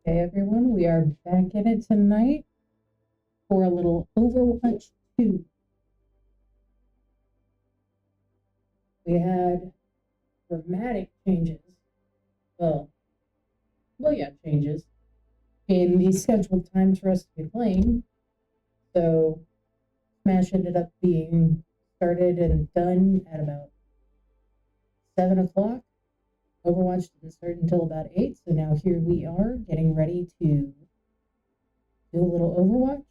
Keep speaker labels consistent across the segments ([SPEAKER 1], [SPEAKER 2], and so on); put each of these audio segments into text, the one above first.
[SPEAKER 1] Hey everyone, we are back in it tonight for a little Overwatch 2. We had dramatic changes. Well, changes in the scheduled times for us to be playing. So Smash ended up being started and done at about 7 o'clock. Overwatch didn't start until about 8, so now here we are getting ready to do a little Overwatch.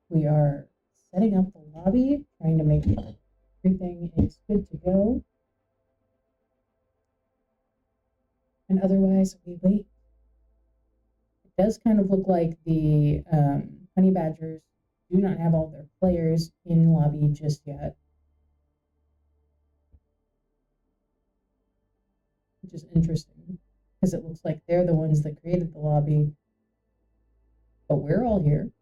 [SPEAKER 1] We are setting up the lobby, trying to make everything is good to go. And otherwise, we wait. It does kind of look like the Honey Badgers do not have all their players in lobby just yet, which is interesting because it looks like they're the ones that created the lobby, but we're all here.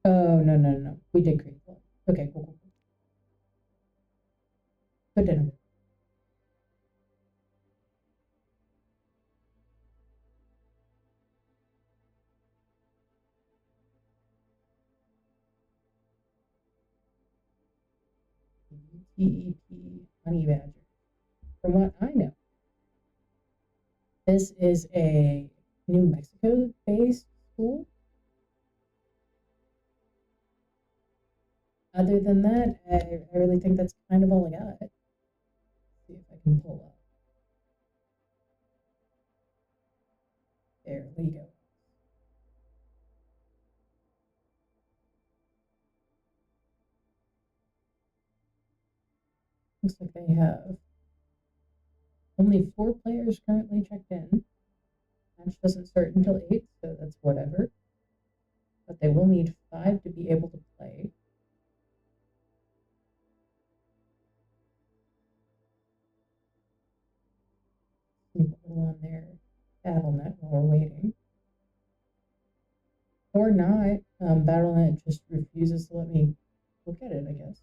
[SPEAKER 1] Oh, no. We did create the lobby. Okay, cool. Good to know. TEP Honey Badger. From what I know, this is a New Mexico-based school. Other than that, I really think that's kind of all I got. Let's see if I can pull up. There we go. Looks like they have only 4 players currently checked in. Match doesn't start until 8, so that's whatever. But they will need 5 to be able to play. Keep a little on their BattleNet while we're waiting. Or not. BattleNet just refuses to let me look at it, I guess.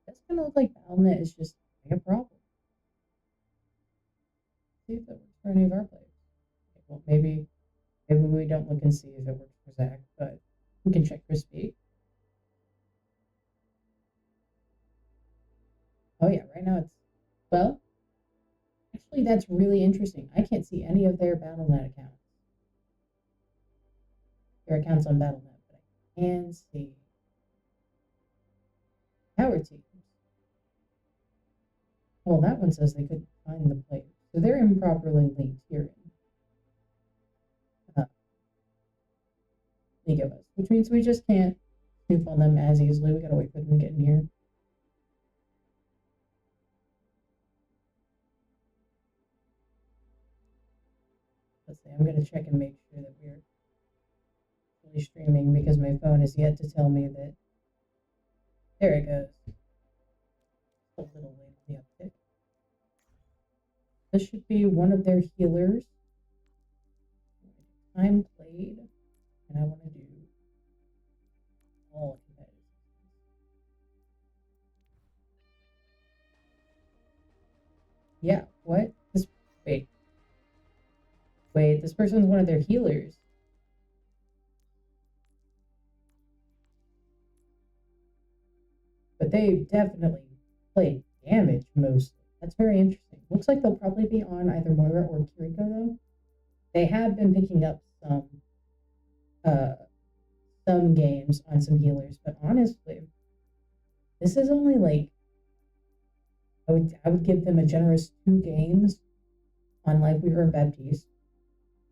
[SPEAKER 1] That's gonna look like BattleNet is just having a problem. See if that works for any of our players. Okay, well, maybe we don't look and see if it works for Zach, but we can check Crispy. Oh yeah, right now it's, well, actually that's really interesting. I can't see any of their BattleNet accounts. Their accounts on BattleNet, but I can see our teams. Well, that one says they couldn't find the players, so they're improperly linked here in League of Us, which means we just can't snoop on them as easily. We gotta wait for them to get in here. Let's see, I'm gonna check and make sure that we're really streaming because my phone is yet to tell me that. There it goes. A little late on the uptick. This should be one of their healers. Time played, and I want to do all competitive. Yeah, what? Wait, this person's one of their healers. But they definitely played damage mostly. That's very interesting. Looks like they'll probably be on either Moira or Kiriko though. They have been picking up some games on some healers, but honestly, this is only like I would give them a generous 2 games on Life Weaver and Baptiste.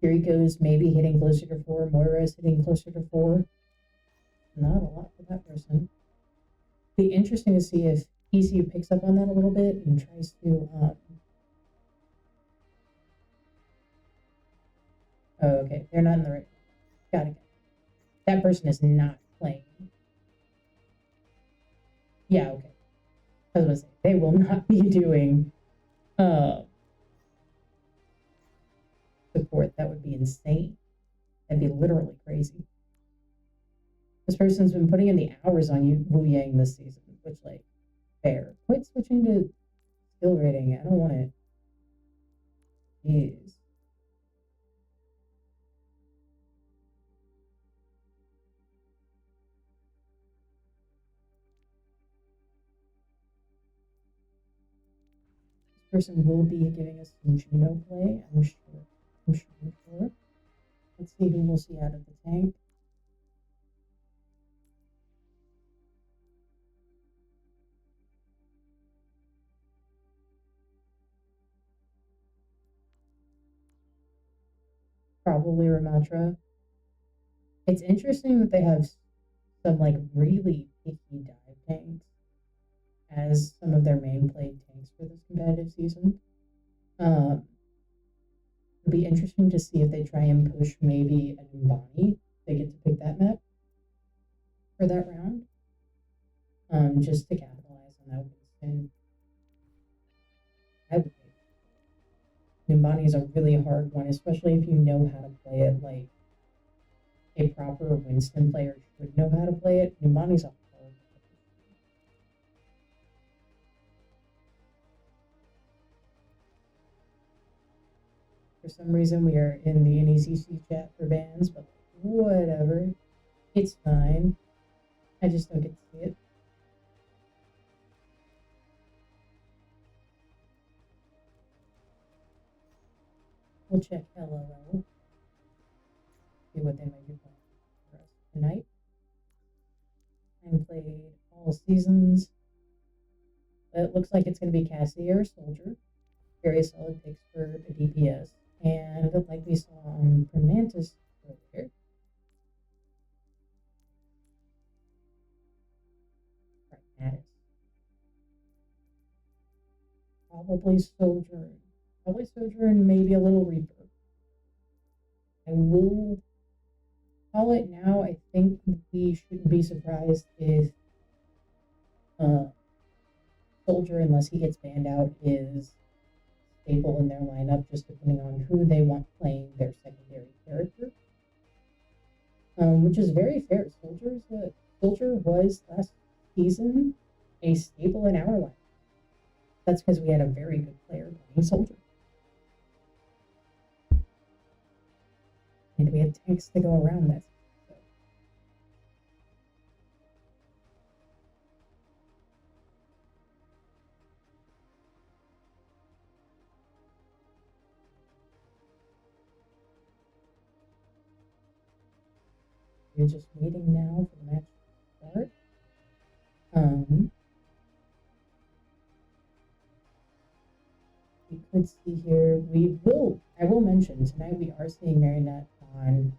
[SPEAKER 1] Kiriko's maybe hitting closer to 4. Moira's hitting closer to 4. Not a lot for that person. Be interesting to see if ECU picks up on that a little bit and tries to. Oh, okay. They're not in the right. Got it. That person is not playing. Yeah, okay. I was going to say, they will not be doing support. That would be insane. That'd be literally crazy. This person's been putting in the hours on you Wu Yang this season, which, like, fair. Quit switching to skill rating. I don't want it. Jeez. Person will be giving us some Juno play, I'm sure. Let's see who we'll see out of the tank. Probably Ramatra. It's interesting that they have some like really picky dive tanks as some of their main played tanks for this competitive season. It'll be interesting to see if they try and push maybe a Numbani. They get to pick that map for that round. Just to capitalize on that win. I would think Numbani is a really hard one, especially if you know how to play it like a proper Winston player should know how to play it. Numbani's a hard one. For some reason, we are in the NECC chat for bans, but whatever. It's fine. I just don't get to see it. We'll check LOL. See what they might be playing for us tonight. And played all seasons. It looks like it's going to be Cassie or Soldier. Very solid picks for a DPS. And like we saw on Permantis earlier, Pragmatis. Probably Sojourn. Probably Sojourn, maybe a little Reaper. I will call it now. I think we shouldn't be surprised if Soldier, unless he gets banned out, is stable in their lineup, just depending on who they want playing their secondary character. Which is very fair. Soldier was last season a staple in our lineup. That's because we had a very good player playing Soldier. And we had tanks to go around that. So. We're just waiting now for the match to start. We could see here, I will mention, tonight we are seeing Marinette on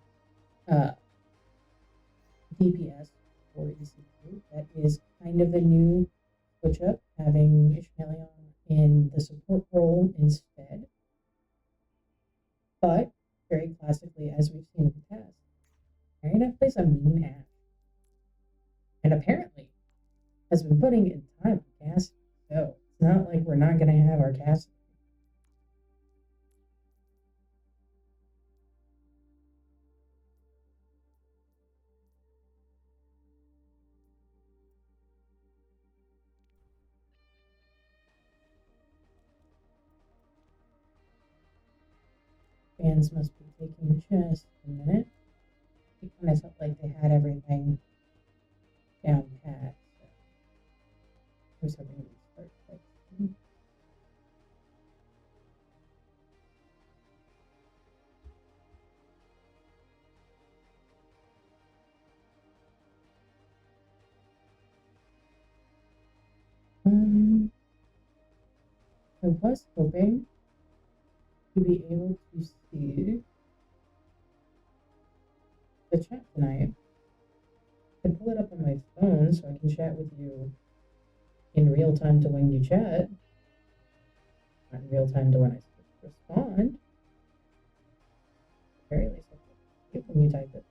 [SPEAKER 1] DPS for ECU. That is kind of a new switch up, having Ishmaelion in the support role instead. But, very classically, as we've seen in the past, Marinette plays a mean Ashe. And apparently has been putting in time on cast, so it's not like we're not going to have our cast. Fans must be taking just a minute. It kind of felt like they had everything down pat. So I was hoping to start quite soon. I was hoping to be able to see the chat tonight. I can pull it up on my phone so I can chat with you in real time to when you chat. Not in real time to when I respond. At the very least, when you type it.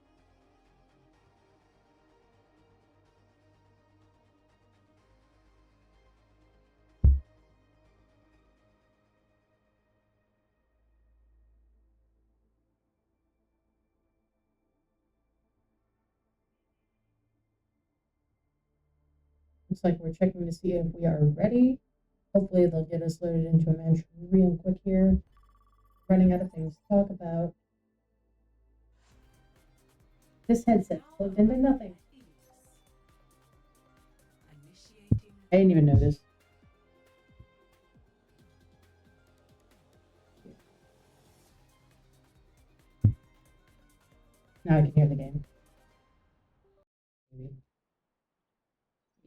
[SPEAKER 1] Looks like we're checking to see if we are ready. Hopefully they'll get us loaded into a match real quick here. Running out of things to talk about. This headset plugged into nothing. I didn't even notice. Now I can hear the game. Maybe.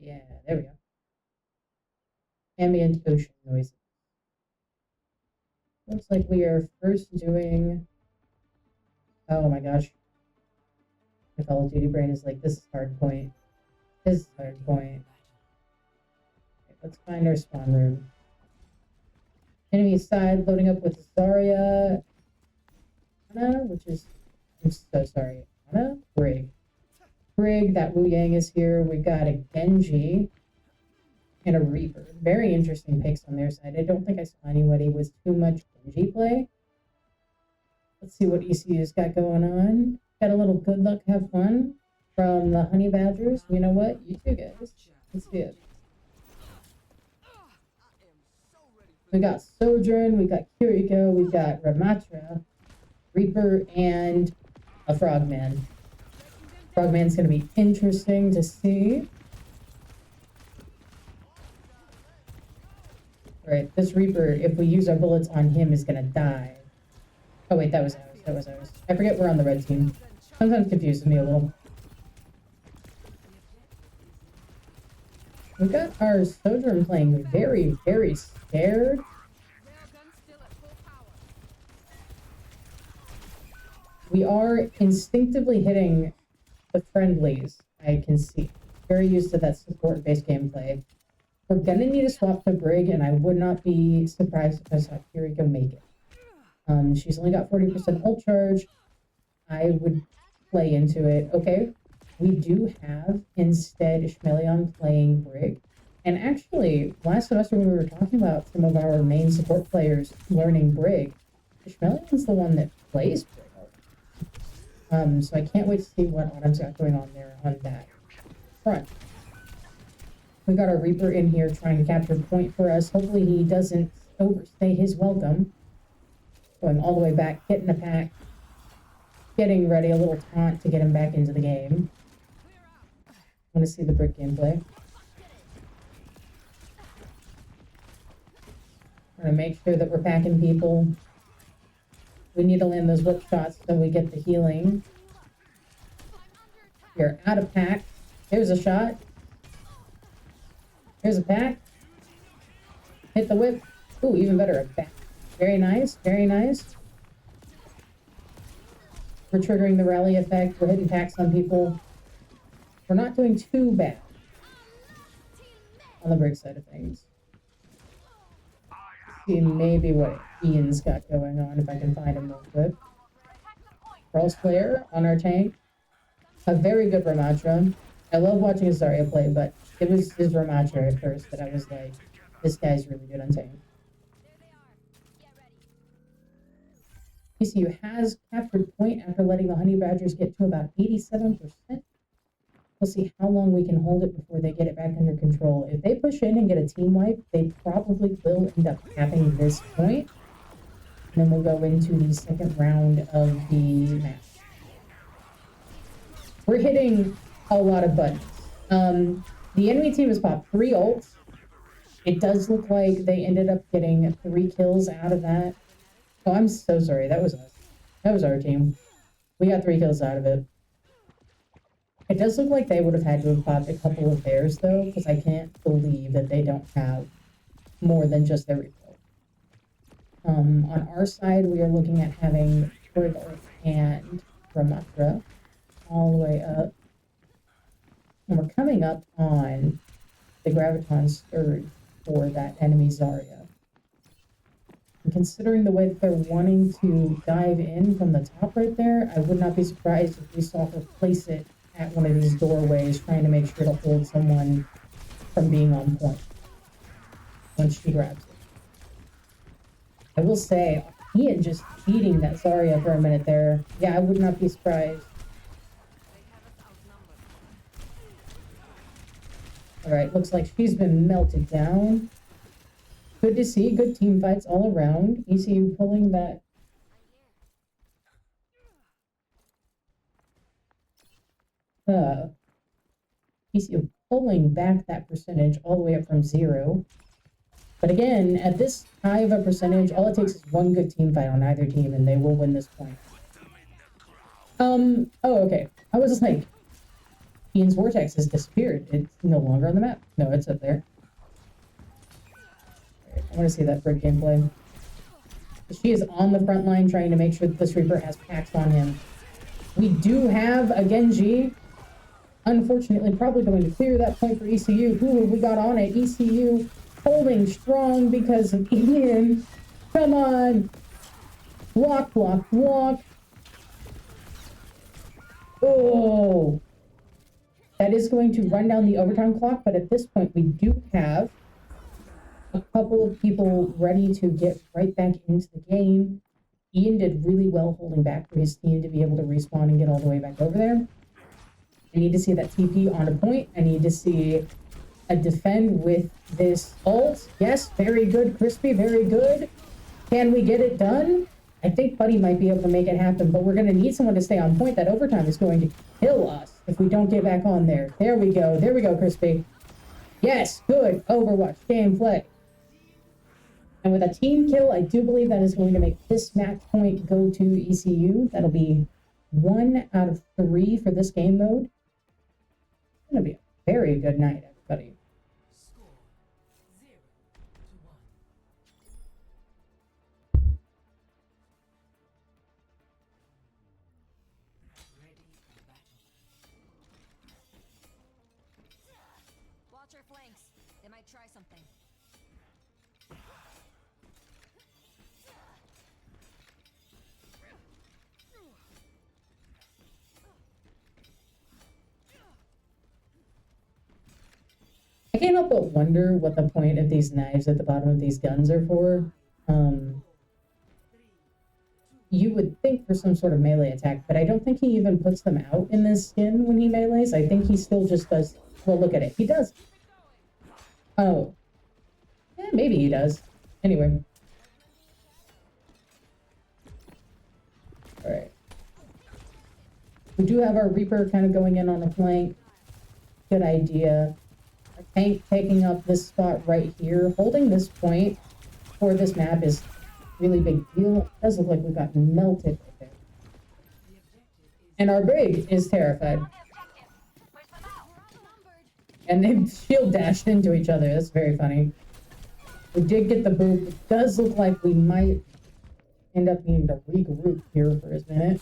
[SPEAKER 1] Yeah, there we go. Ambient ocean noises. Looks like we are first doing... Oh my gosh. My Call of Duty brain is like, this is hard point. This is hard point. Okay, let's find our spawn room. Enemy side loading up with Zarya. Ana, which is... I'm so sorry. Ana? Brig. Brig, that Wu Yang is here. We got a Genji and a Reaper. Very interesting picks on their side. I don't think I saw anybody with too much Genji play. Let's see what ECU's got going on. Got a little good luck, have fun from the Honey Badgers. You know what? You two guys. Let's see it. We got Sojourn, we got Kiriko, we got Ramatra, Reaper, and a Frogman. Frogman's gonna be interesting to see. Alright, this Reaper, if we use our bullets on him, is gonna die. Oh wait, that was ours. That was ours. I forget we're on the red team. Sometimes confuses me a little. We've got our Sojourn playing very, very scared. We are instinctively hitting the friendlies, I can see. Very used to that support-based gameplay. We're gonna need a swap to Brig, and I would not be surprised if I saw Kiriko make it. She's only got 40% ult charge. I would play into it. Okay, we do have instead Ishmelion playing Brig. And actually, last semester when we were talking about some of our main support players learning Brig, Ishmelion's the one that plays Brig. So I can't wait to see what Autumn's got going on there on that front. We got our Reaper in here trying to capture point for us. Hopefully he doesn't overstay his welcome. Going all the way back, hitting a pack, getting ready, a little taunt to get him back into the game. I want to see the Brick gameplay. We're going to make sure that we're packing people. We need to land those whip shots so we get the healing. We're out of pack. Here's a shot. Here's a pack. Hit the whip. Ooh, even better, a back. Very nice, very nice. We're triggering the rally effect. We're hitting packs on people. We're not doing too bad on the Brig side of things. See maybe what Ian's got going on, if I can find him real quick. Cross player on our tank. A very good Ramatra. I love watching a Zarya play, but it was his Ramatra at first that I was like, this guy's really good on tank. ECU has captured point after letting the Honey Badgers get to about 87%. We'll see how long we can hold it before they get it back under control. If they push in and get a team wipe, they probably will end up capping this point. And then we'll go into the second round of the match. We're hitting a lot of buttons. The enemy team has popped 3 ults. It does look like they ended up getting 3 kills out of that. Oh, I'm so sorry. That was us. That was our team. We got 3 kills out of it. It does look like they would have had to have popped a couple of theirs, though, because I can't believe that they don't have more than just their refill. On our side, we are looking at having Turtle and Ramatra. all the way up. And we're coming up on the Graviton Surge for that enemy Zarya. And considering the way that they're wanting to dive in from the top right there, I would not be surprised if we saw her place it at one of these doorways, trying to make sure to hold someone from being on point once she grabs it. I will say, Ian just feeding that Zarya for a minute there. Yeah, I would not be surprised. Alright, looks like she's been melted down. Good to see. Good team fights all around. ECU pulling that. ECU pulling back that percentage all the way up from 0. But again, at this high of a percentage, all it takes is one good team fight on either team and they will win this point. Oh, okay. I was like, Ian's Vortex has disappeared. It's no longer on the map. No, it's up there. Right, I want to see that Brig gameplay. She is on the front line trying to make sure that this Reaper has packs on him. We do have a Genji. Unfortunately, probably going to clear that point for ECU. Who have we got on it? ECU holding strong because of Ian. Come on. Block, block, block. Oh. That is going to run down the overtime clock, but at this point we do have a couple of people ready to get right back into the game. Ian did really well holding back for his team to be able to respawn and get all the way back over there. I need to see that TP on a point. I need to see a defend with this ult. Yes, very good, Crispy, very good. Can we get it done? I think Buddy might be able to make it happen, but we're going to need someone to stay on point. That overtime is going to kill us if we don't get back on there. There we go. There we go, Crispy. Yes, good. Overwatch gameplay. And with a team kill, I do believe that is going to make this match point go to ECU. That'll be 1 out of 3 for this game mode. It's going to be a very good night, everybody.
[SPEAKER 2] Watch our flanks. They might try something.
[SPEAKER 1] I can't help but wonder what the point of these knives at the bottom of these guns are for. You would think for some sort of melee attack, but I don't think he even puts them out in this skin when he melees. I think he still just does... Well, look at it. He does. Oh. Yeah, maybe he does. Anyway. Alright. We do have our Reaper kind of going in on a flank. Good idea. Our tank taking up this spot right here. Holding this point for this map is really big deal. It does look like we got melted right there. And our Brig is terrified. And they shield dashed into each other. That's very funny. We did get the boot. It does look like we might end up needing to regroup here for a minute.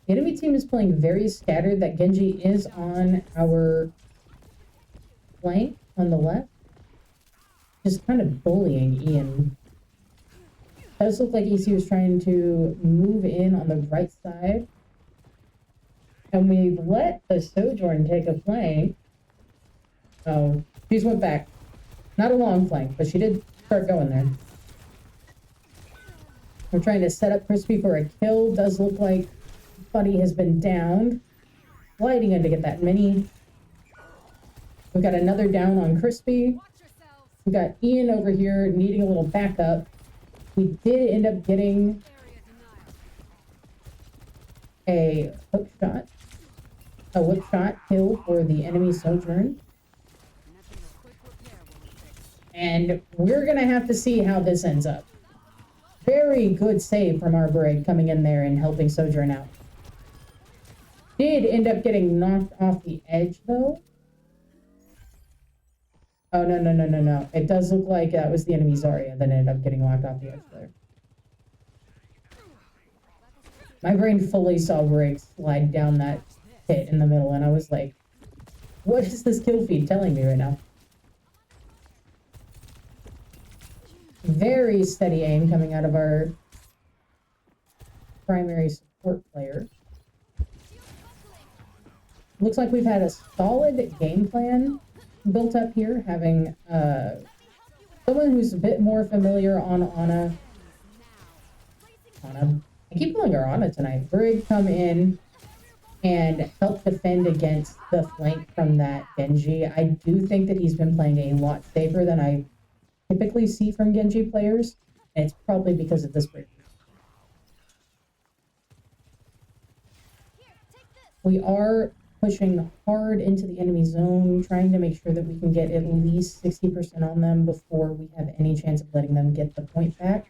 [SPEAKER 1] The enemy team is playing very scattered. That Genji is on our flank on the left. Just kind of bullying Ian. It does look like ECU is trying to move in on the right side. And we've let the Sojourn take a flank. Oh, she's went back. Not a long flank, but she did start going there. We're trying to set up Crispy for a kill. Does look like Buddy has been downed. Sliding in to get that mini. We've got another down on Crispy. We've got Ian over here needing a little backup. We did end up getting a hook shot. A whip shot kill for the enemy Sojourn. And we're going to have to see how this ends up. Very good save from our Brig coming in there and helping Sojourn out. Did end up getting knocked off the edge, though. Oh, no, no, no, no, no. It does look like that was the enemy Zarya that ended up getting locked off the edge there. My brain fully saw Brig slide down that pit in the middle, and I was like, what is this kill feed telling me right now? Very steady aim coming out of our primary support player. Looks like we've had a solid game plan built up here, having someone who's a bit more familiar on Ana. I keep calling her Ana tonight. Brig come in and help defend against the flank from that Genji. I do think that he's been playing a lot safer than I typically see from Genji players, and it's probably because of this Brig. We are pushing hard into the enemy zone, trying to make sure that we can get at least 60% on them before we have any chance of letting them get the point back.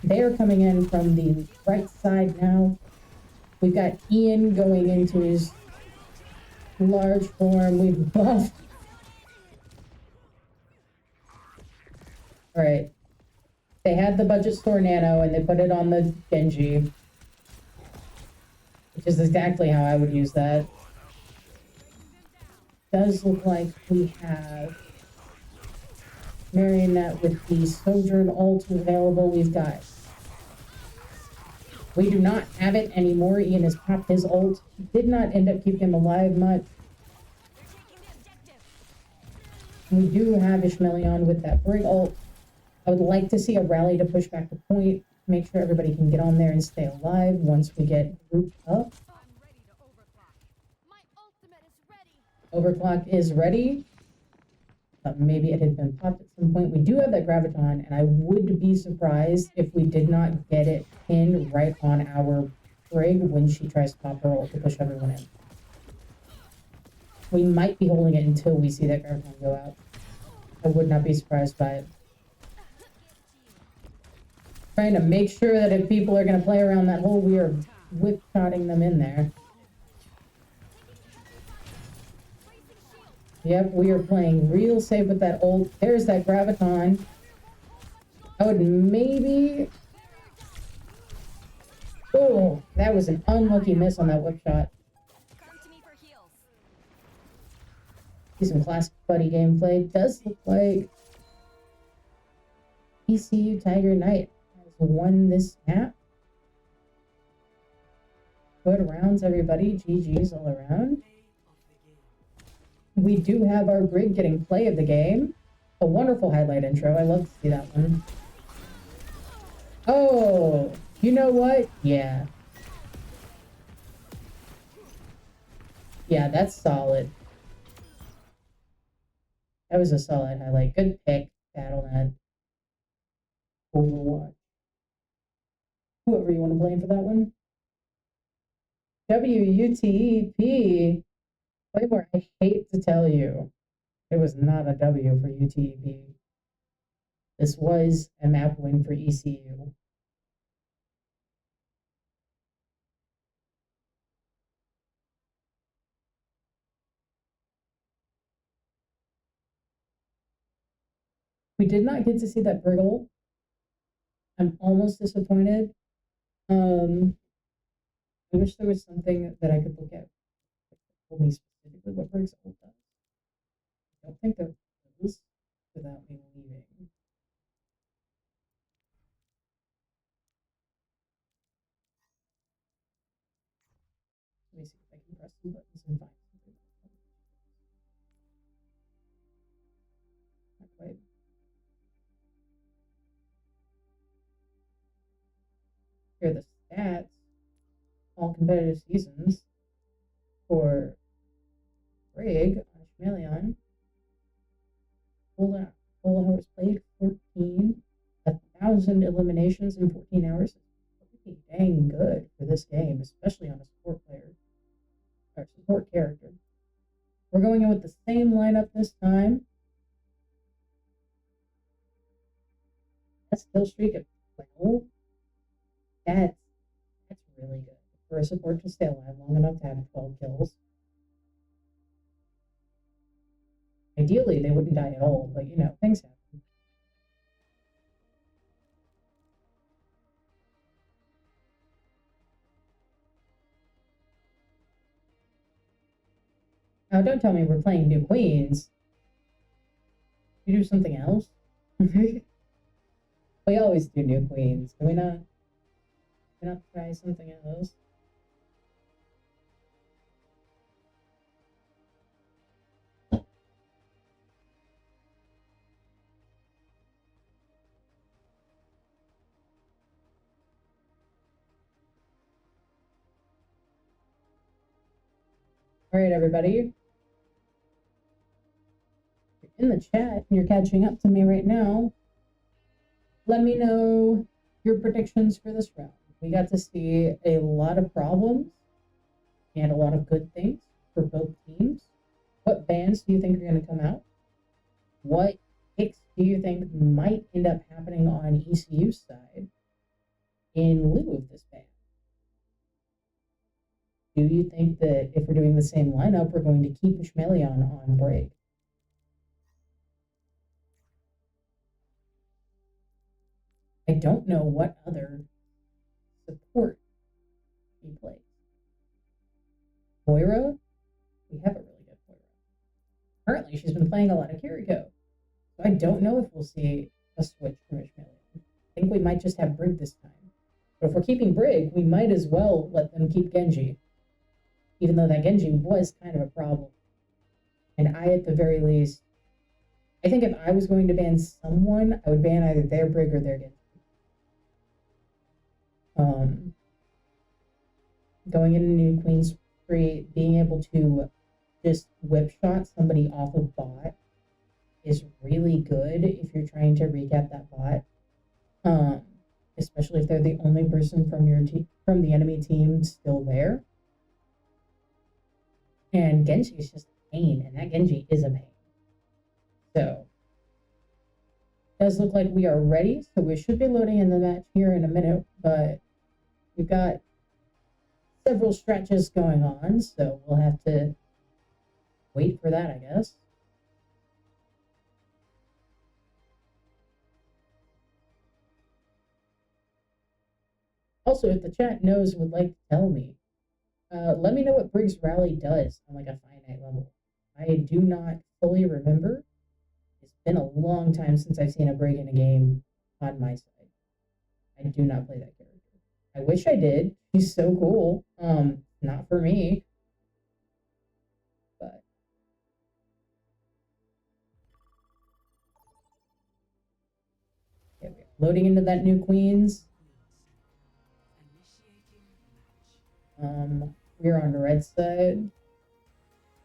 [SPEAKER 1] They're coming in from the right side now. We've got Ian going into his large form. We've buffed. Alright. They had the budget store nano and they put it on the Genji, which is exactly how I would use that. Does look like we have Marionette with the Sojourn ult available. We do not have it anymore. Ian has popped his ult. Did not end up keeping him alive much. We do have Ishmaelion with that Brig ult. I would like to see a rally to push back the point, make sure everybody can get on there and stay alive once we get grouped up. Overclock is ready. Maybe it had been popped at some point. We do have that Graviton, and I would be surprised if we did not get it pinned right on our Brig when she tries to pop her ult to push everyone in. We might be holding it until we see that Graviton go out. I would not be surprised by it. Trying to make sure that if people are going to play around that hole, we are whip-shotting them in there. Yep, we are playing real safe with that ult. There's that Graviton. I would maybe... Oh, that was an unlucky miss on that whip shot. See some classic buddy gameplay. Does look like ECU Tiger Knight has won this map. Good rounds, everybody. GG's all around. We do have our Brig getting play of the game. A wonderful highlight intro. I love to see that one. Oh, you know what? Yeah. Yeah, that's solid. That was a solid highlight. Good pick, Battle.net. Overwatch. Whoever you want to blame for that one. WUTEP. Playmore, I hate to tell you, it was not a W for UTEP. This was a map win for ECU. We did not get to see that Briggle. I'm almost disappointed. I wish there was something that I could look at that told me specifically what Brig's ult does. I don't think there is without me leaving. Let me see if I can press some buttons and find something. Not quite. Here are the stats. All competitive seasons for Brig on Ishmaelion. Full hours played, 14. 1,000 eliminations in 14 hours. Pretty dang good for this game, especially on a support player. Or support character. We're going in with the same lineup this time. That's kill streak at 12. That's really good for a support to stay alive long enough to have 12 kills. I ideally they wouldn't die at all, but you know, things happen. Now, don't tell me we're playing New Queens. You do something else? We always do New Queens. Can we not? Can we not try something else? All right, everybody. You're in the chat. You're catching up to me right now. Let me know your predictions for this round. We got to see a lot of problems and a lot of good things for both teams. What bans do you think are going to come out? What picks do you think might end up happening on ECU's side in lieu of this ban? Do you think that if we're doing the same lineup, we're going to keep Ishmaelion on break? I don't know what other support he plays. Moira? We have a really good Moira. Currently, she's been playing a lot of Kiriko. So I don't know if we'll see a switch from Ishmaelion. I think we might just have Brig this time. But if we're keeping Brig, we might as well let them keep Genji. Even though that Genji was kind of a problem. And I, at the very least, I think if I was going to ban someone, I would ban either their Brig or their Genji. Going into New Queen's Spree, being able to just whip shot somebody off of bot is really good if you're trying to recap that bot. Especially if they're the only person from your from the enemy team still there. And Genji is just a pain, and that Genji is a pain. So, it does look like we are ready, so we should be loading in the match here in a minute, but we've got several stretches going on, so we'll have to wait for that, I guess. Also, if the chat knows would like to tell me, let me know what Briggs Rally does on like a finite level. I do not fully remember. It's been a long time since I've seen a Brig in a game on my side. I do not play that character. I wish I did. He's so cool. Not for me. But yeah, we're loading into that New Queens. We're on the red side.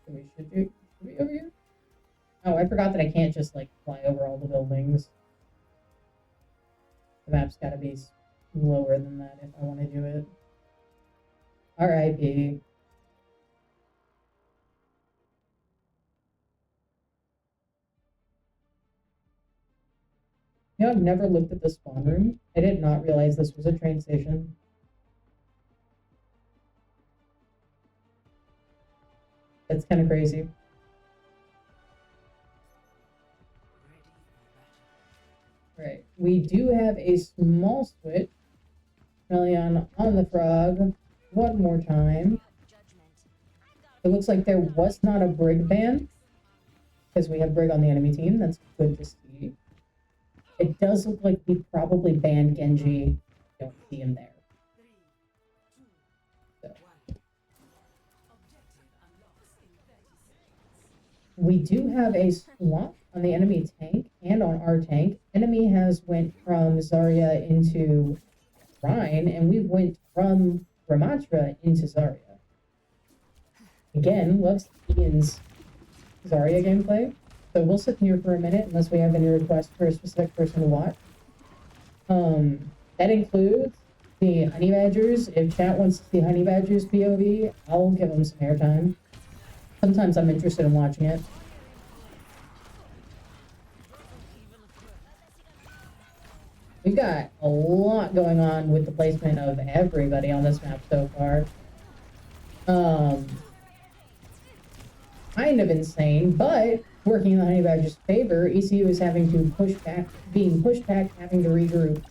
[SPEAKER 1] So we should be over here. Oh, I forgot that I can't just like fly over all the buildings. The map's gotta be lower than that if I want to do it. R.I.P. You know, I've never looked at the spawn room. I did not realize this was a train station. That's kind of crazy. Right. We do have a small switch. Melion on the frog. One more time. It looks like there was not a Brig ban. Because we have Brig on the enemy team. That's good to see. It does look like we probably banned Genji. Don't see him there. So. We do have a swap on the enemy tank and on our tank. Enemy has went from Zarya into Rhine, and we went from Ramatra into Zarya. Again, loves Ian's Zarya gameplay. So we'll sit here for a minute unless we have any requests for a specific person to watch. That includes the Honey Badgers. If chat wants to see Honey Badgers POV, I'll give them some airtime. Sometimes I'm interested in watching it. We've got a lot going on with the placement of everybody on this map so far. kind of insane, but working in the Honey Badger's favor, ECU is having to being pushed back, having to regroup.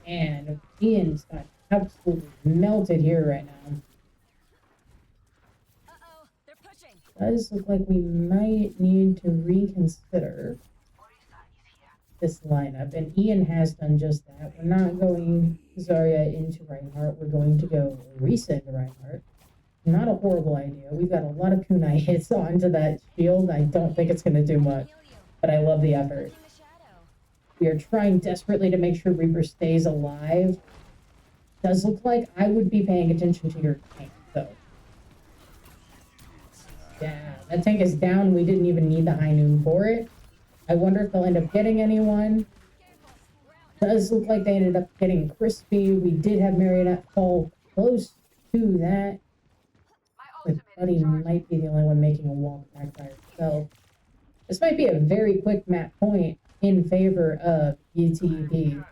[SPEAKER 1] And Ian's got absolutely melted here right now.
[SPEAKER 2] Uh-oh, they're pushing.
[SPEAKER 1] Does look like we might need to reconsider this lineup, and Ian has done just that. We're not going Zarya into Reinhardt. We're going to go Risa into Reinhardt. Not a horrible idea. We've got a lot of kunai hits onto that shield. I don't think it's going to do much,
[SPEAKER 2] Heal you.
[SPEAKER 1] but I love the effort.
[SPEAKER 2] Blocking the shadow.
[SPEAKER 1] We are trying desperately to make sure Reaper stays alive. Does look like I would be paying attention to your tank, though. Yeah, that tank is down. We didn't even need the high noon for it. I wonder if they'll end up getting anyone. Does look like they ended up getting Crispy. We did have Marionette fall close to that. But Buddy might be the only one making a walk back by herself. This might be a very quick map point in favor of UTEP.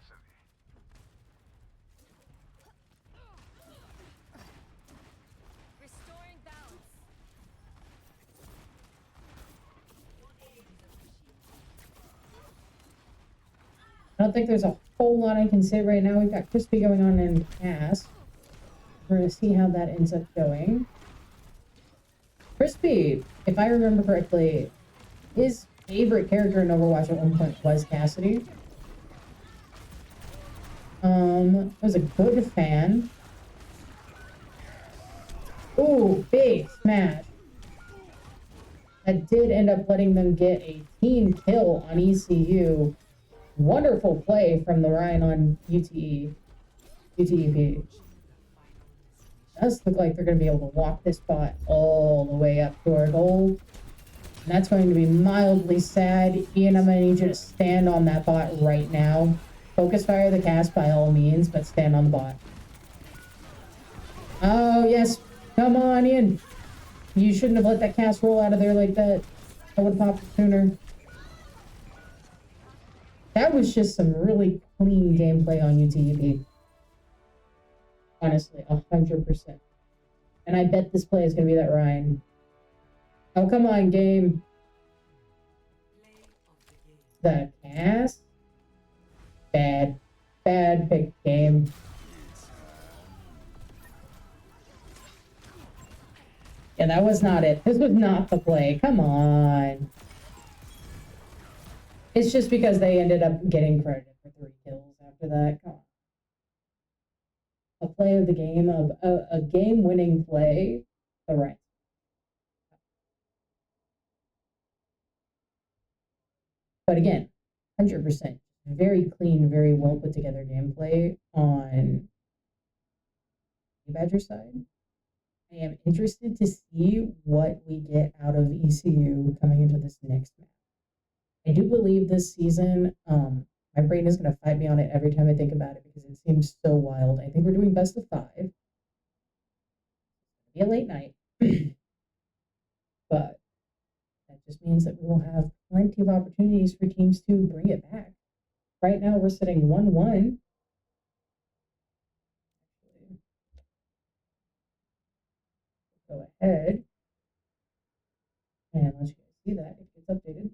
[SPEAKER 2] Restoring balance.
[SPEAKER 1] I don't think there's a whole lot I can say right now. We've got Crispy going on in cast. We're going to see how that ends up going. Crispy, if I remember correctly, his favorite character in Overwatch at one point was Cassidy. Was a good fan. Ooh, big smash. That did end up letting them get a team kill on ECU. Wonderful play from the Ryan on UTEP. Does look like they're going to be able to walk this bot all the way up to our goal. And that's going to be mildly sad. Ian, I'm going to need you to stand on that bot right now. Focus fire the cast by all means, but stand on the bot. Oh, yes. Come on, Ian. You shouldn't have let that cast roll out of there like that. I would have popped it sooner. That was just some really clean gameplay on UTEP. Honestly, 100%. And I bet this play is going to be that Ryan. Oh, come on, game. The cast? Bad. Bad pick game. Yeah, that was not it. This was not the play. Come on. It's just because they ended up getting credited for 3 kills after that. Come on. A play of the game, of a game-winning play. All right. But again, 100%. Very clean, very well put together gameplay on the Badger side. I am interested to see what we get out of ECU coming into this next match. I do believe this season, my brain is going to fight me on it every time I think about it because it seems so wild. I think we're doing best of 5. It'll be a late night, but that just means that we will have plenty of opportunities for teams to bring it back. Right now, we're sitting 1-1. Go ahead and let you guys see that if it's updated.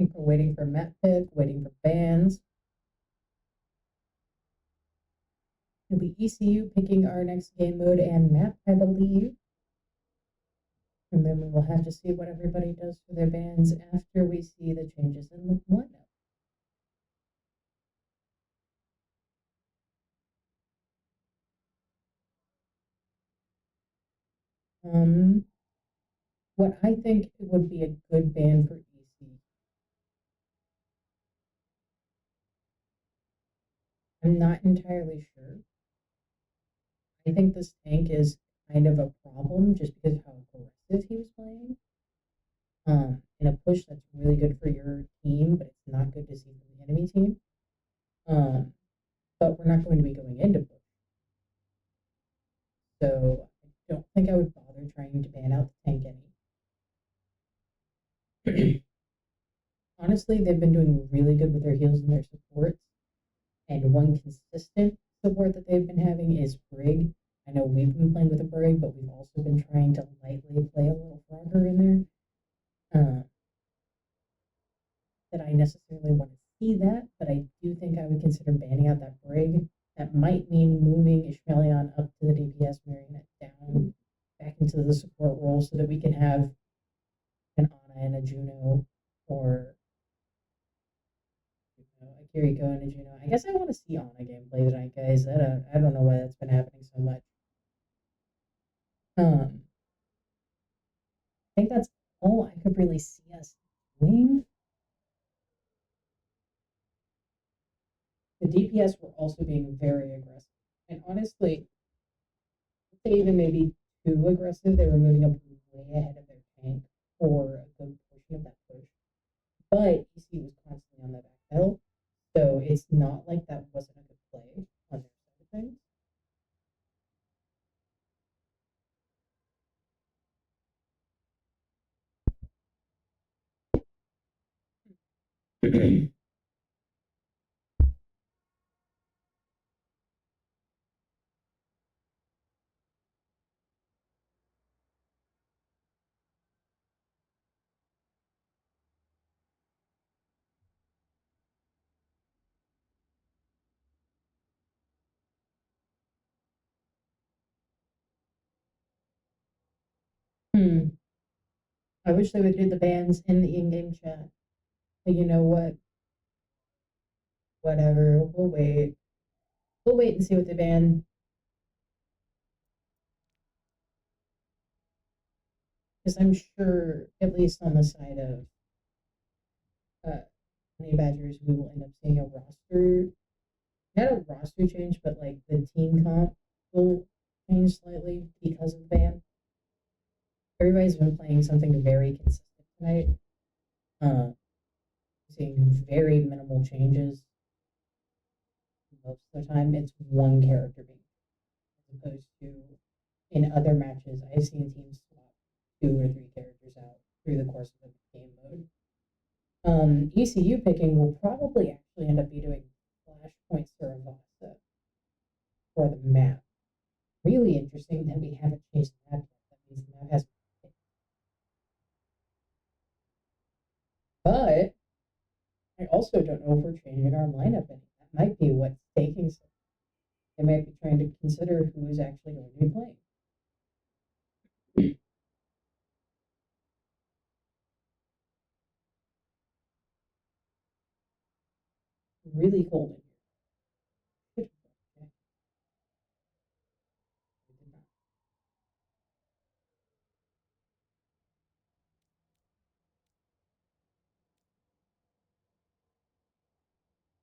[SPEAKER 1] think we're waiting for map pick, waiting for bans. It'll be ECU picking our next game mode and map, I believe. And then we will have to see what everybody does for their bans after we see the changes in the lineup. What I think would be a good ban for EC. I'm not entirely sure. I think this tank is kind of a problem just because of how aggressive he was playing. In a push that's really good for your team, but it's not good to see from the enemy team. But we're not going to be going into push. So I don't think I would bother trying to ban out the tank any. Honestly, they've been doing really good with their heals and their supports. And one consistent support that they've been having is Brig. I know we've been playing with a Brig, but we've also been trying to lightly play a little Frogger in there. That I necessarily want to see that, but I do think I would consider banning out that Brig. That might mean moving Ishmaelion up to the DPS, Marionette down back into the support role so that we can have an Ana and a Juno or a Kiriko and a Juno. I guess I want to see Ana gameplay tonight, guys. I don't know why that's been happening so much. I think that's all I could really see us doing. The DPS were also being very aggressive. And honestly, they even maybe too aggressive. They were moving up way ahead of their tank for a good portion of that push. But EC was constantly on the back pedal. So it's not like that wasn't a good play on their side of things. I wish they would do the bans in the in-game chat. But you know what? Whatever. We'll wait. We'll wait and see what they ban. Because I'm sure, at least on the side of Honey Badgers, we will end up seeing a roster, not a roster change, but like the team comp will change slightly because of the ban. Everybody's been playing something very consistent tonight. Seeing very minimal changes. Most of the time, it's one character being, as opposed to in other matches, I've seen teams swap 2 or 3 characters out through the course of the game mode. ECU picking will probably actually end up be doing Flashpoint Saravasa for the map. Really interesting that we haven't changed the map yet. That means the map hasn't been picked. But I also don't know if we're changing our lineup any. That might be what's taking some. They might be trying to consider who is actually going to be playing. Really cold in here.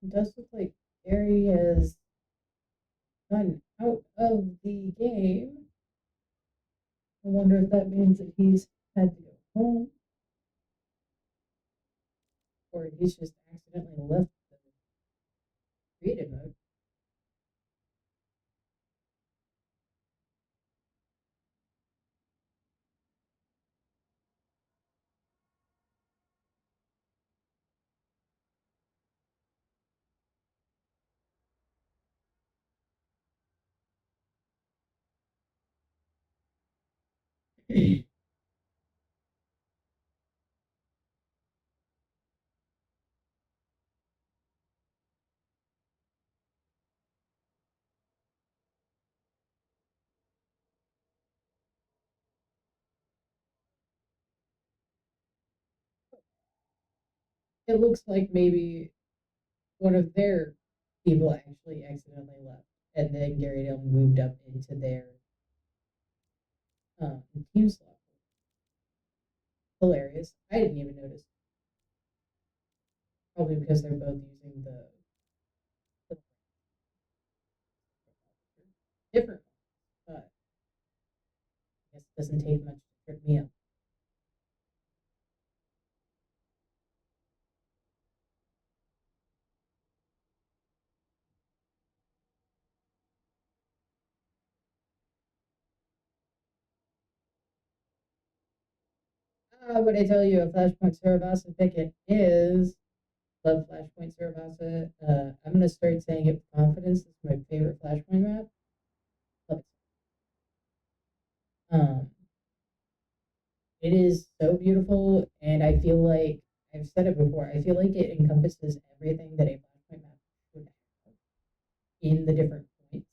[SPEAKER 1] It does look like Gary has gotten out of the game. I wonder if that means that he's had to go home or he's just accidentally left the creative mode. it looks like maybe one of their people actually accidentally left, and then Gary Dale moved up into their team slot. Hilarious. I didn't even notice. Probably because they're both using the different ones, but I guess it doesn't take much to trip me up. What I tell you, a Flashpoint Sarabasa ticket is love Flashpoint Sarabasa. I'm gonna start saying it with confidence. It's my favorite Flashpoint map. Love it. It is so beautiful, and I feel like I've said it before. I feel like it encompasses everything that a Flashpoint map should have in the different points.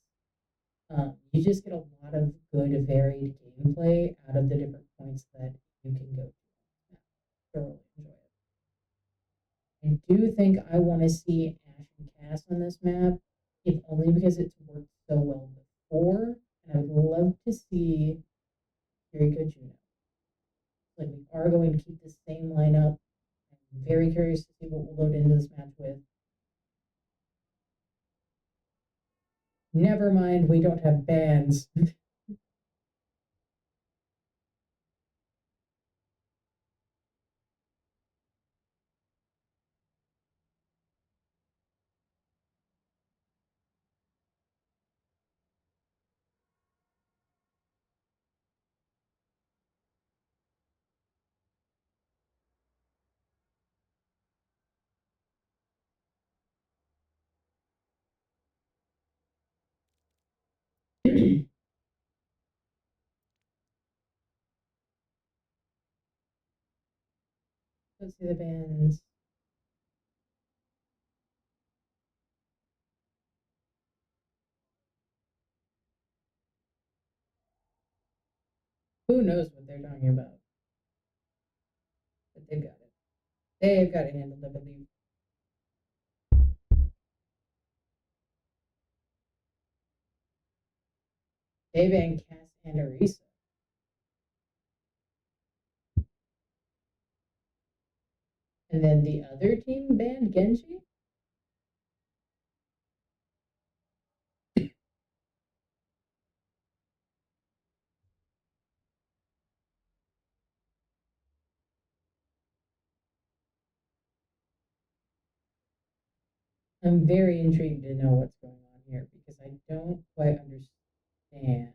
[SPEAKER 1] You just get a lot of good, varied gameplay out of the different points that you can go to. Thoroughly enjoy it. I do think I want to see Ash and Cass on this map, if only because it's worked so well before, and I would love to see Kiriko Juno. Like, we are going to keep the same lineup. I'm very curious to see what we'll load into this match with. Never mind, we don't have bans. Let's see the bans. Who knows what they're talking about? But they've got it. They've got it handled, I believe. They banned Cass and Arisa. And then the other team banned Genji? I'm very intrigued to know what's going on here because I don't quite understand.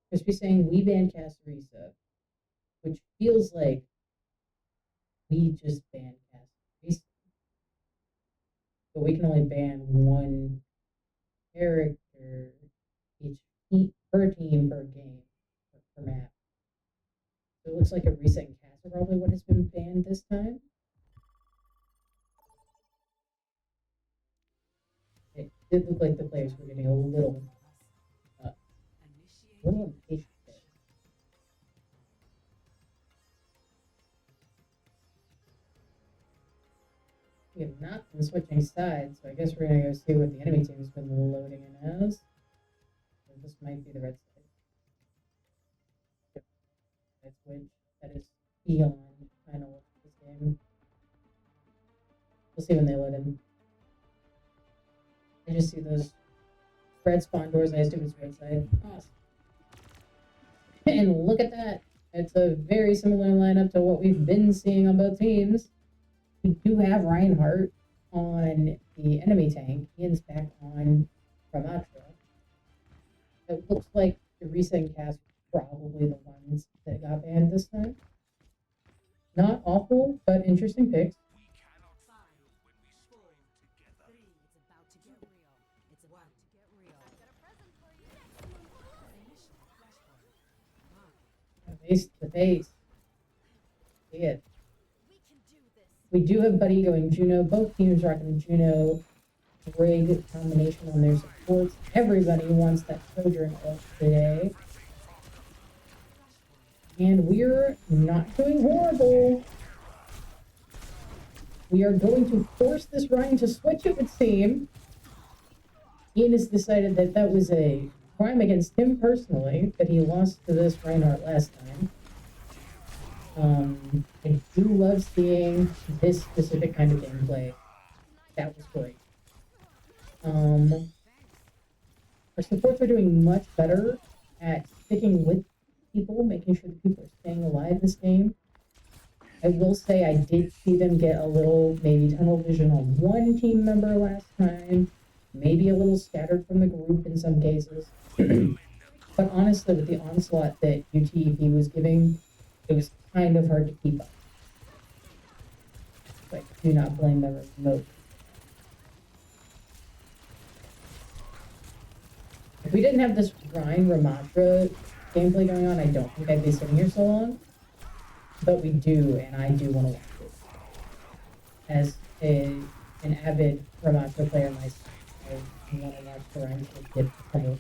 [SPEAKER 1] Crispy saying we banned Cass Arisa, which feels like we just banned Cass Arisa. But we can only ban one character per team per game per map. So it looks like Arisa and Cass are probably what has been banned this time. It did look like the players were getting a little impatient there. We have not been switching sides, so I guess we're gonna go see what the enemy team has been loading in as. So this might be the red side. Red switch. That is Eon final of this game. We'll see when they load in. I just see those red spawn doors. I assume it's red side. Awesome. And look at that. It's a very similar lineup to what we've been seeing on both teams. We do have Reinhardt on the enemy tank. Ian's back on Ramatra. It looks like Arisa and Cass were probably the ones that got banned this time. Not awful, but interesting picks. Face to face. See it. We do have Buddy going Juno. Both teams rocking the Juno rig combination on their supports. Everybody wants that Sojourn ult today. And we're not doing horrible. We are going to force this Ryan to switch, it would seem. Ian has decided that that was a crime against him personally, that he lost to this Reinhardt last time. I do love seeing this specific kind of gameplay. That was great. Our supports are doing much better at sticking with people, making sure that people are staying alive this game. I will say I did see them get a little maybe tunnel vision on one team member last time, maybe a little scattered from the group in some cases. But honestly, with the onslaught that UTEP was giving, it was kind of hard to keep up. But do not blame them remotely. If we didn't have this Ryan Ramatra gameplay going on, I don't think I'd be sitting here so long. But we do, and I do want to watch it. As an avid Ramatra player myself, I want to watch the Ryan get pummeled.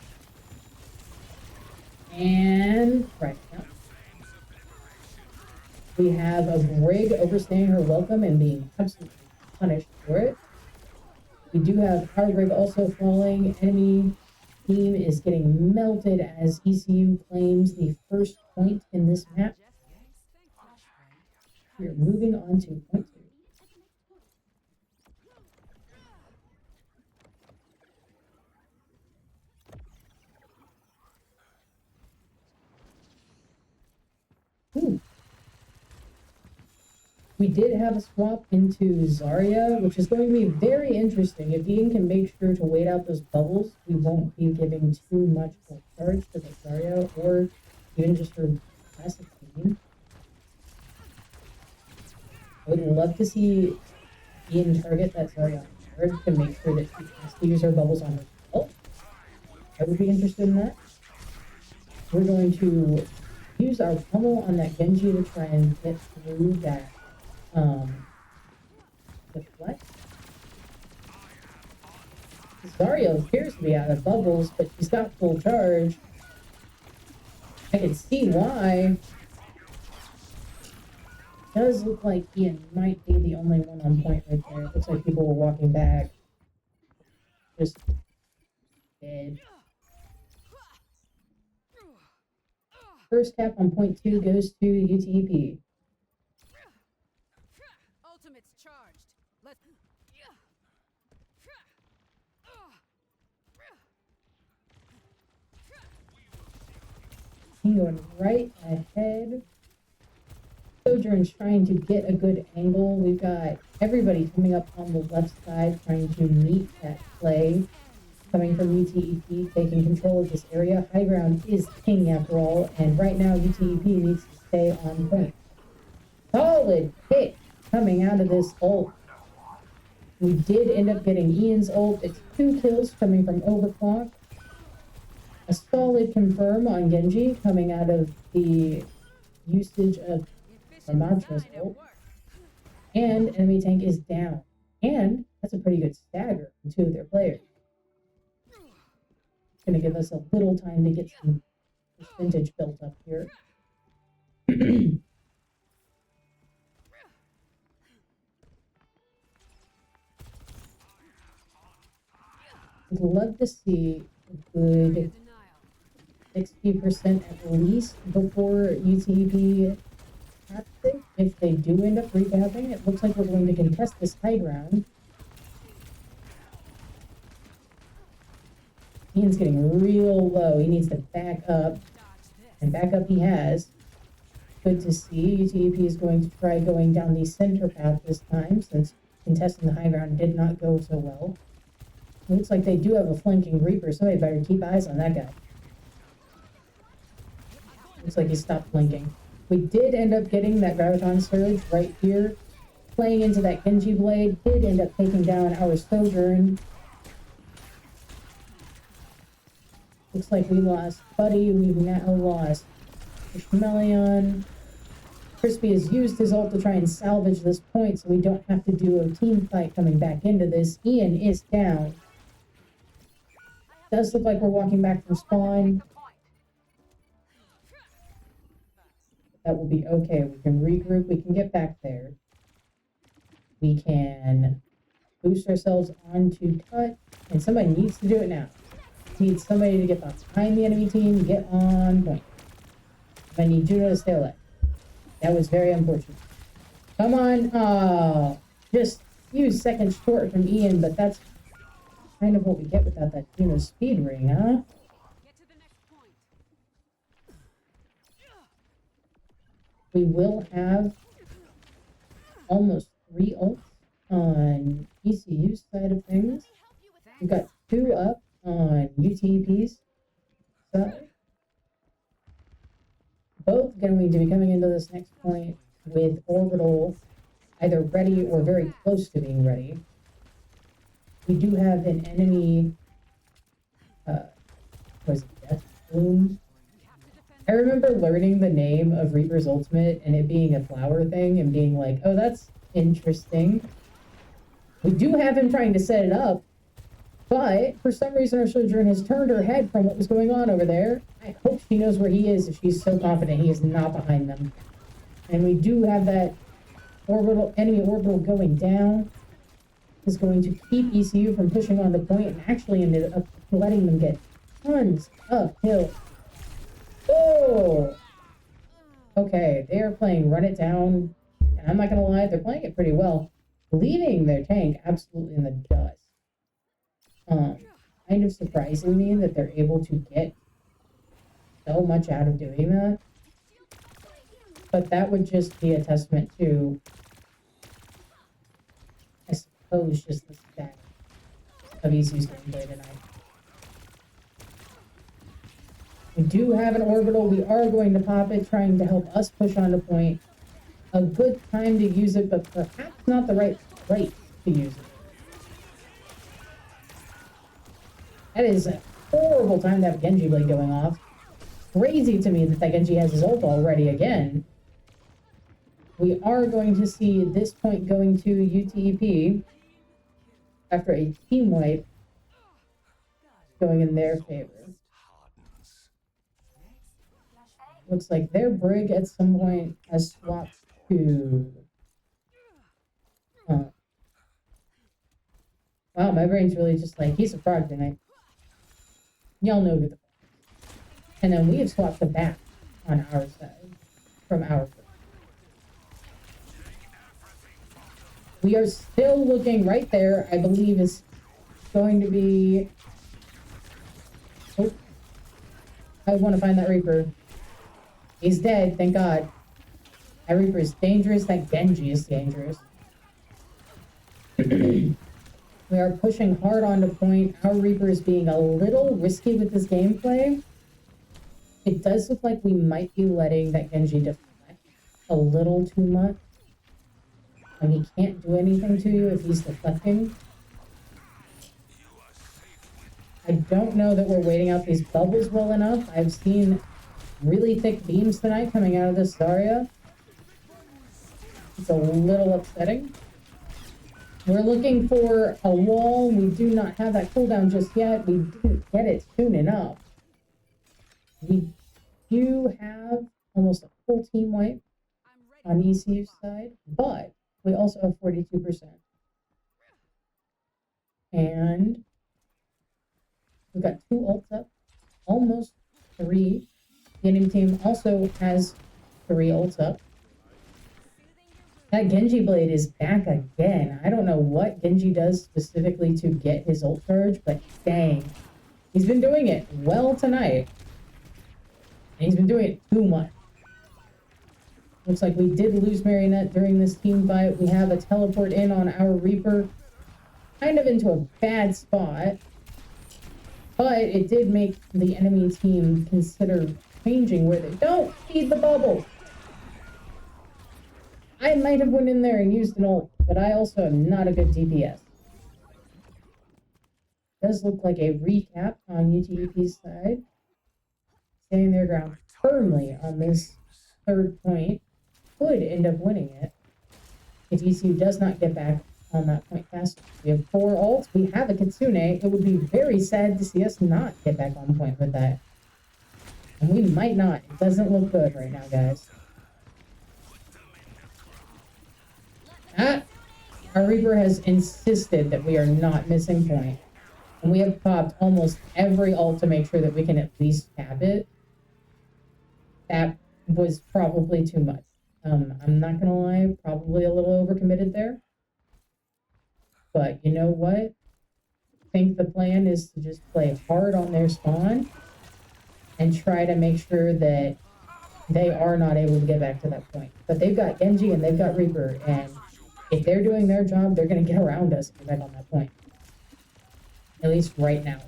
[SPEAKER 1] And right now, we have a Brig overstaying her welcome and being absolutely punished for it. We do have our Brig also falling. Enemy team is getting melted as ECU claims the first point in this map. We are moving on to point 2. Ooh. We did have a swap into Zarya, which is going to be very interesting. If Ian can make sure to wait out those bubbles, we won't be giving too much full charge to the Zarya, or even just her classic team. I would love to see Ian target that Zarya hard to make sure that she has to use her bubbles on herself. I would be interested in that. We're going to use our pummel on that Genji to try and get through that deflect. Zarya appears to be out of bubbles, but she's got full charge. I can see why. It does look like Ian might be the only one on point right there. It looks like people were walking back. Just dead. First cap on point 2 goes to UTEP.
[SPEAKER 2] Ultimate's charged. Let's.
[SPEAKER 1] He going right ahead. Sojourn's trying to get a good angle. We've got everybody coming up on the left side trying to meet that play. Coming from UTEP, taking control of this area. High ground is king after all, and right now UTEP needs to stay on point. Solid hit coming out of this ult. We did end up getting Ian's ult. It's 2 kills coming from Overclock. A solid confirm on Genji coming out of the usage of Ramatra's ult. And enemy tank is down. And that's a pretty good stagger from 2 of their players. It's going to give us a little time to get some percentage built up here. I'd love to see a good 60% at least before UTEP caps it. If they do end up recapping, it looks like we're going to contest this high ground. Ian's getting real low. He needs to back up. And back up he has. Good to see. UTEP is going to try going down the center path this time, since contesting the high ground did not go so well. Looks like they do have a flanking Reaper. Somebody better keep eyes on that guy. Looks like he stopped blinking. We did end up getting that Graviton Surge right here. Playing into that Genji Blade. Did end up taking down our Sojourn. Looks like we lost Buddy. We've now lost Ishmelion. Crispy has used his ult to try and salvage this point so we don't have to do a team fight coming back into this. Ian is down. Does look like we're walking back from spawn. That will be okay. We can regroup. We can get back there. We can boost ourselves onto touch, and somebody needs to do it now. Need somebody to get behind the enemy team, get on point. I need Juno to stay alive. That was very unfortunate. Come on, just a few seconds short from Ian, but that's kind of what we get without that Juno speed ring, huh?
[SPEAKER 2] Get to the next point.
[SPEAKER 1] We will have almost 3 ults on ECU side of things. We've got 2 up on UTP's side. Both going to be coming into this next point with Orbital either ready or very close to being ready. We do have an enemy, was it Death Bloom? I remember learning the name of Reaper's Ultimate and it being a flower thing and being like, oh, that's interesting. We do have him trying to set it up, but for some reason our Sojourn has turned her head from what was going on over there. I hope she knows where he is if she's so confident he is not behind them. And we do have that enemy orbital going down. Is going to keep ECU from pushing on the point and actually ended up letting them get tons of kills. Oh! Okay, they are playing Run It Down, and I'm not gonna lie, they're playing it pretty well. Leaving their tank absolutely in the dust. Kind of surprising me that they're able to get so much out of doing that. But that would just be a testament to, I suppose, just the stack of ECU's gameplay tonight. We do have an orbital. We are going to pop it, trying to help us push on the point. A good time to use it, but perhaps not the right place to use it. That is a horrible time to have Genji Blade going off. Crazy to me that Genji has his ult already again. We are going to see this point going to UTEP after a team wipe going in their favor. Looks like their Brig at some point has swapped to... Wow, my brain's really just like, he's a frog tonight. Y'all know who the... And then we have swapped the back on our side from our Brig. We are still looking right there, I believe is going to be... Oh. I want to find that Reaper. He's dead, thank God. That Reaper is dangerous, that Genji is dangerous. We are pushing hard onto point. Our Reaper is being a little risky with this gameplay. It does look like we might be letting that Genji deflect a little too much. And he can't do anything to you if he's deflecting. I don't know that we're waiting out these bubbles well enough. I've seen really thick beams tonight coming out of this Zarya. It's a little upsetting. We're looking for a wall. We do not have that cooldown just yet. We didn't get it soon enough. We do have almost a full team wipe on ECU's side, but we also have 42%. And we've got 2 ults up, almost 3. The enemy team also has 3 ults up. That Genji Blade is back again. I don't know what Genji does specifically to get his ult charge, but dang. He's been doing it well tonight. And he's been doing it too much. Looks like we did lose Marionette during this team fight. We have a teleport in on our Reaper. Kind of into a bad spot. But it did make the enemy team consider changing where they don't feed the bubble. I might have went in there and used an ult, but I also am not a good DPS. Does look like a recap on UTEP's side. Standing their ground firmly on this 3rd point. Could end up winning it if ECU does not get back on that point fast. We have 4 ults. We have a Kitsune. It would be very sad to see us not get back on point with that. And we might not. It doesn't look good right now, guys. Ah! Our Reaper has insisted that we are not missing point. And we have popped almost every ult to make sure that we can at least cap it. That was probably too much. I'm not gonna lie, probably a little overcommitted there. But you know what? I think the plan is to just play hard on their spawn and try to make sure that they are not able to get back to that point. But they've got Genji and they've got Reaper, and if they're doing their job, they're going to get around us and get back on that point. At least right now.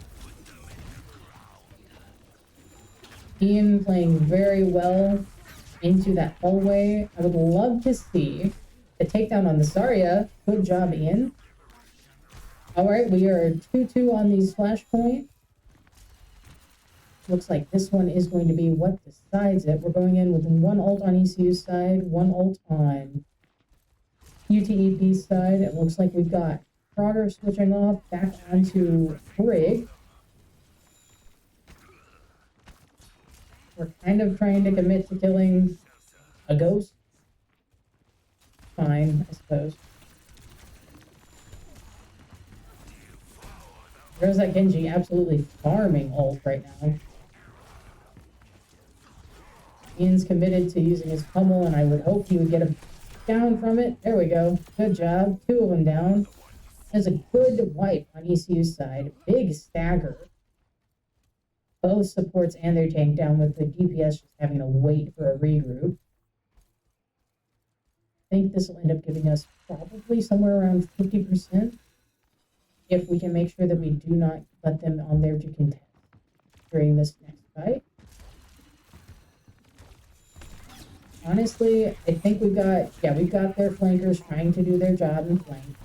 [SPEAKER 1] Ian playing very well into that hallway. I would love to see the takedown on the Zarya. Good job, Ian. Alright, we are 2-2 on these flashpoint. Looks like this one is going to be what decides it. We're going in with one ult on ECU's side, one ult on UTEP's side. It looks like we've got Frogger switching off back onto Brig. We're kind of trying to commit to killing a ghost. Fine, I suppose. There's that Genji absolutely farming ult right now. Ian's committed to using his pummel, and I would hope he would get him down from it. There we go. Good job. 2 of them down. That's a good wipe on ECU's side. Big stagger. Both supports and their tank down, with the DPS just having to wait for a regroup. I think this will end up giving us probably somewhere around 50% if we can make sure that we do not let them on there to contest during this next fight. Honestly, I think we've got their flankers trying to do their job in flank.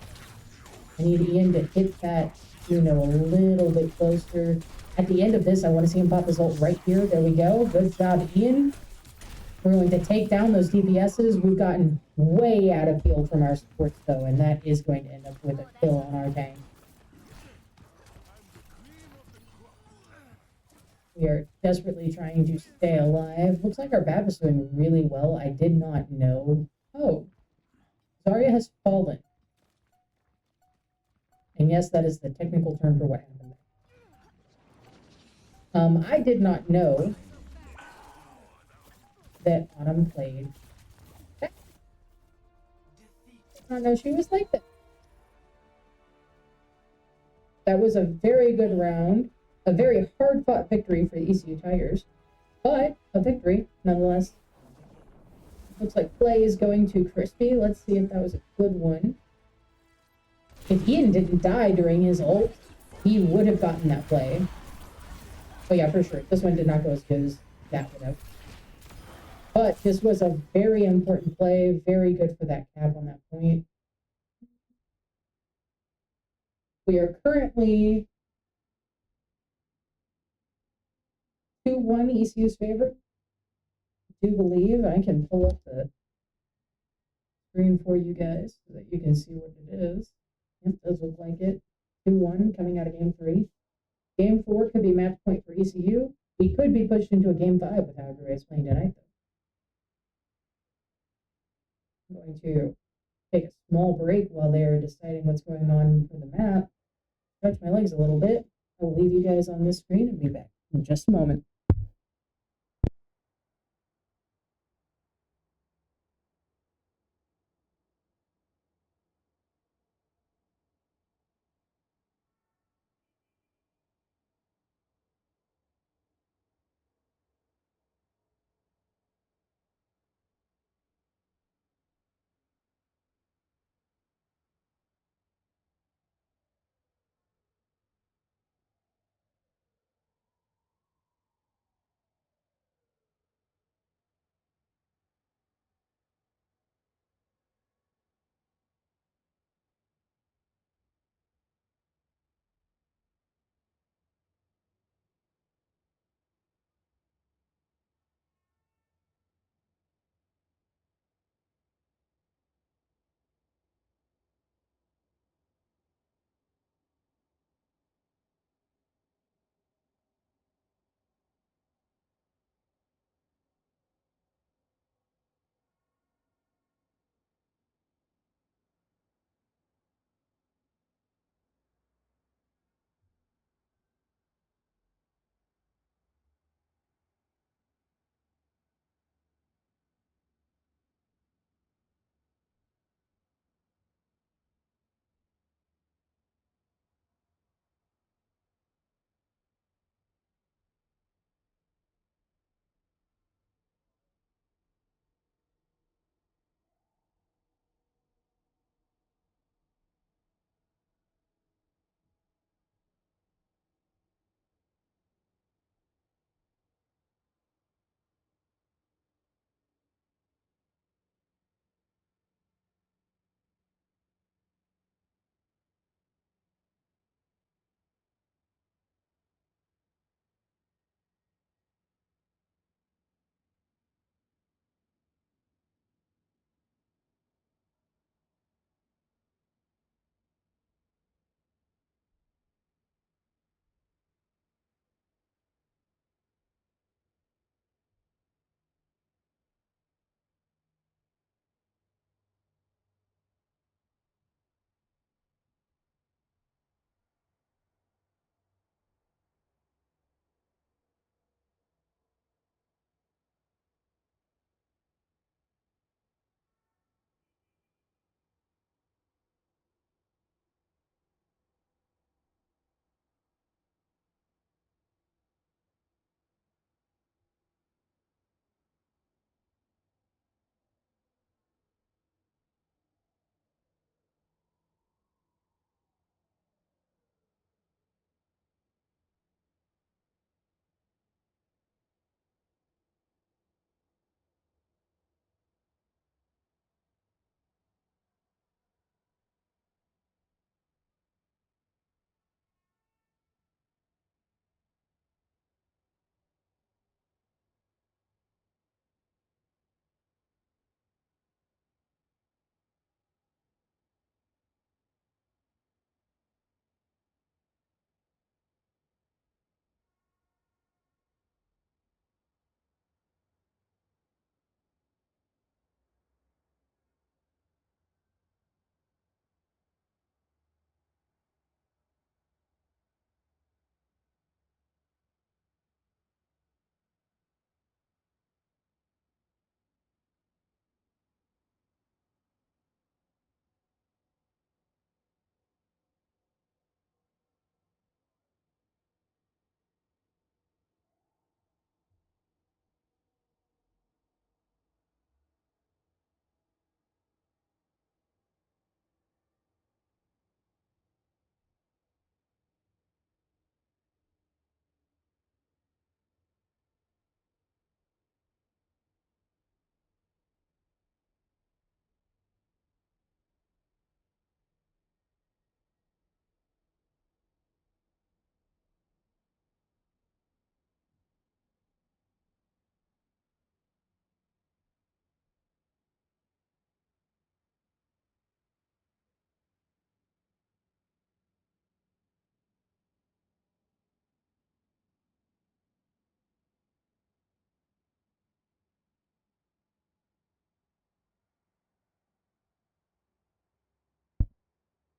[SPEAKER 1] I need Ian to hit that, a little bit closer. At the end of this, I want to see him pop his ult right here. There we go. Good job, Ian. We're going to take down those DPSs. We've gotten way out of field from our supports, though, and that is going to end up with a kill on our tank. We are desperately trying to stay alive. Looks like our BAP is doing really well. I did not know. Oh, Zarya has fallen. And yes, that is the technical term for what happened there. I did not know that Autumn played back. I did not know she was like that. That was a very good round. A very hard-fought victory for the ECU Tigers, but a victory nonetheless. Looks like play is going to Crispy. Let's see if that was a good one. If Ian didn't die during his ult, he would have gotten that play. Oh yeah, for sure. This one did not go as good as that would have. But this was a very important play. Very good for that cap on that point. We are currently 2-1 ECU's favor. I do believe I can pull up the screen for you guys so that you can see what it is. It does look like it. 2-1 coming out of game 3. Game 4 could be match point for ECU. We could be pushed into a game 5 with how everybody's playing tonight, though. I'm going to take a small break while they're deciding what's going on for the map. Stretch my legs a little bit. I'll leave you guys on this screen and be back in just a moment.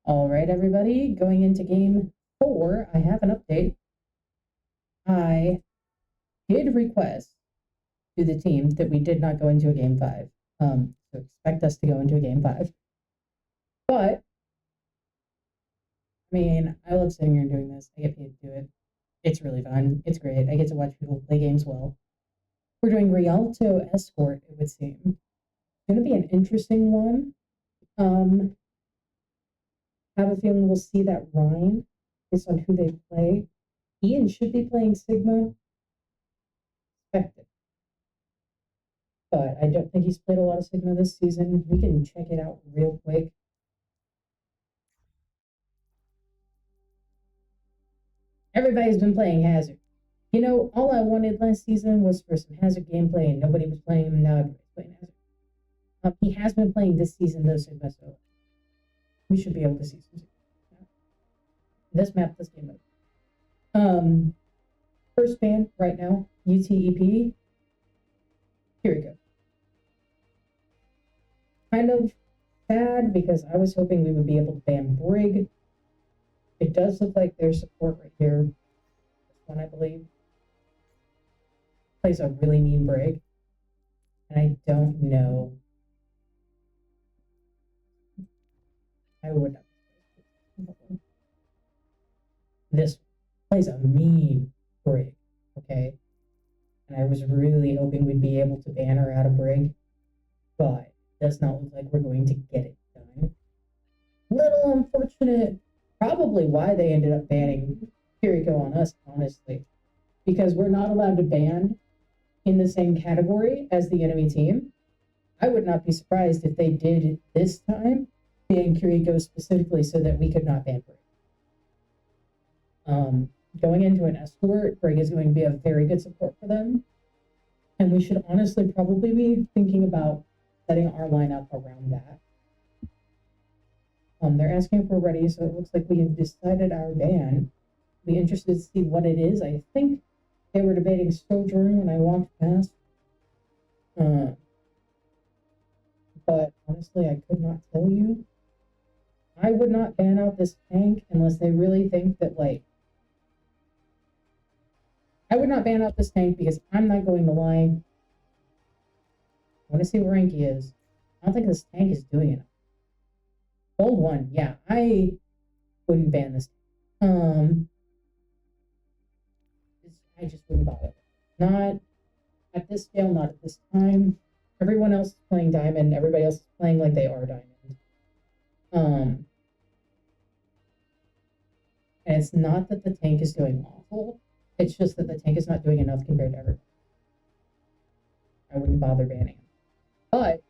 [SPEAKER 1] All right, everybody, going into game 4, I have an update. I did request to the team that we did not go into a game 5. So expect us to go into a game 5. But, I mean, I love sitting here and doing this. I get paid to do it. It's really fun. It's great. I get to watch people play games well. We're doing Rialto Escort, it would seem. It's going to be an interesting one. I have a feeling we'll see that Ryan based on who they play. Ian should be playing Sigma. Expect it. But I don't think he's played a lot of Sigma this season. We can check it out real quick. Everybody's been playing Hazard. You know, all I wanted last season was for some Hazard gameplay, and nobody was playing him. Now everybody's playing Hazard. He has been playing this season, though, Sigma, so we should be able to see some Sigma. This map, this game mode. First ban right now, UTEP. Here we go. Kind of sad because I was hoping we would be able to ban Brig. It does look like there's support right here. This one, I believe, plays a really mean Brig. And I don't know. I would not. This plays a mean Brig, okay? And I was really hoping we'd be able to ban her out of Brig, but it does not look like we're going to get it done. Little unfortunate, probably why they ended up banning Kiriko on us, honestly, because we're not allowed to ban in the same category as the enemy team. I would not be surprised if they did this time ban Kiriko specifically so that we could not ban Brig. Going into an escort, Brig is going to be a very good support for them. And we should honestly probably be thinking about setting our lineup around that. They're asking if we're ready, so it looks like we have decided our ban. Be interested to see what it is. I think they were debating Sojourn when I walked past. But honestly, I could not tell you. I would not ban out this tank unless they really think that, like, I would not ban out this tank because I'm not going to lie. I want to see what rank he is. I don't think this tank is doing enough. Gold 1, yeah, I wouldn't ban this. I just wouldn't bother. Not at this scale, not at this time. Everyone else is playing Diamond. Everybody else is playing like they are Diamond. And it's not that the tank is doing awful. It's just that the tank is not doing enough compared to everyone. I wouldn't bother banning him. But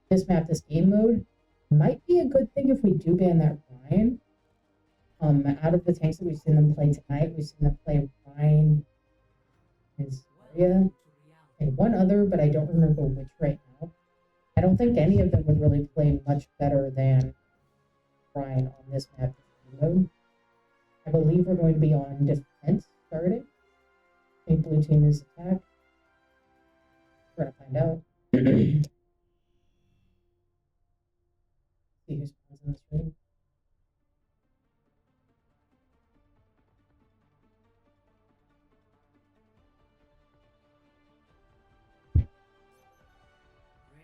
[SPEAKER 1] this map, this game mode, might be a good thing if we do ban that Ryan. Out of the tanks that we've seen them play tonight, we've seen them play Ryan and Zarya and one other, but I don't remember which right now. I don't think any of them would really play much better than Ryan on this map game mode. I believe we're going to be on defense starting. I think blue team is attack. We're gonna find out. See who spawns in this room.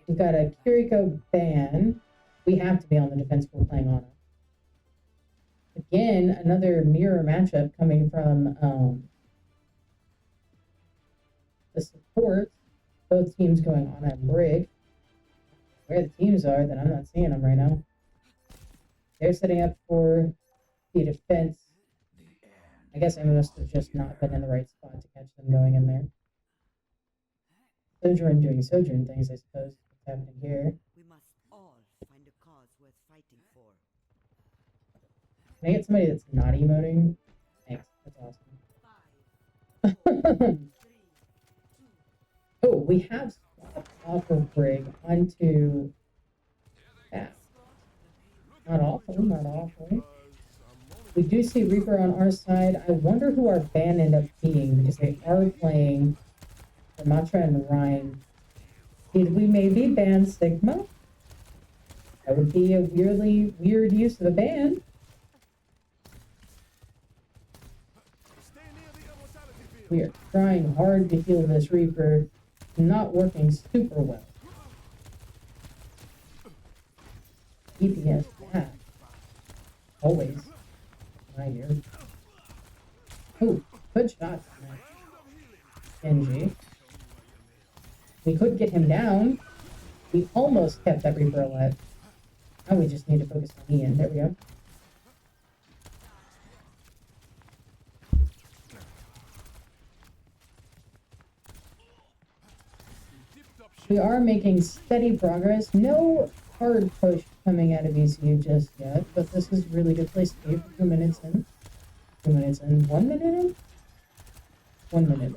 [SPEAKER 1] We've got a Kiriko ban. We have to be on the defense if we're playing Ana. Again, another mirror matchup coming from the support. Both teams going on a Brig. Where the teams are, then I'm not seeing them right now. They're setting up for the defense. I guess I must have just not been in the right spot to catch them going in there. Sojourn doing Sojourn things, I suppose. What's happening here?
[SPEAKER 3] We must all find a cause worth fighting for.
[SPEAKER 1] Can I get somebody that's not emoting? Thanks, that's awesome. Oh, we have swapped off of Brig onto that. Not awful, not awful. We do see Reaper on our side. I wonder who our ban ended up being because they are playing Ramatra and Ryan. Did we maybe ban Sigma? That would be a weirdly weird use of a ban. We are trying hard to heal this Reaper. Not working super well. DPS bad. Always. Right here. Ooh, good shot. Genji. We could get him down. We almost kept that Reaper alive. Now we just need to focus on Ian. There we go. We are making steady progress. No hard push coming out of ECU just yet, but this is a really good place to be for 2 minutes in. 2 minutes in. 1 minute in? 1 minute in.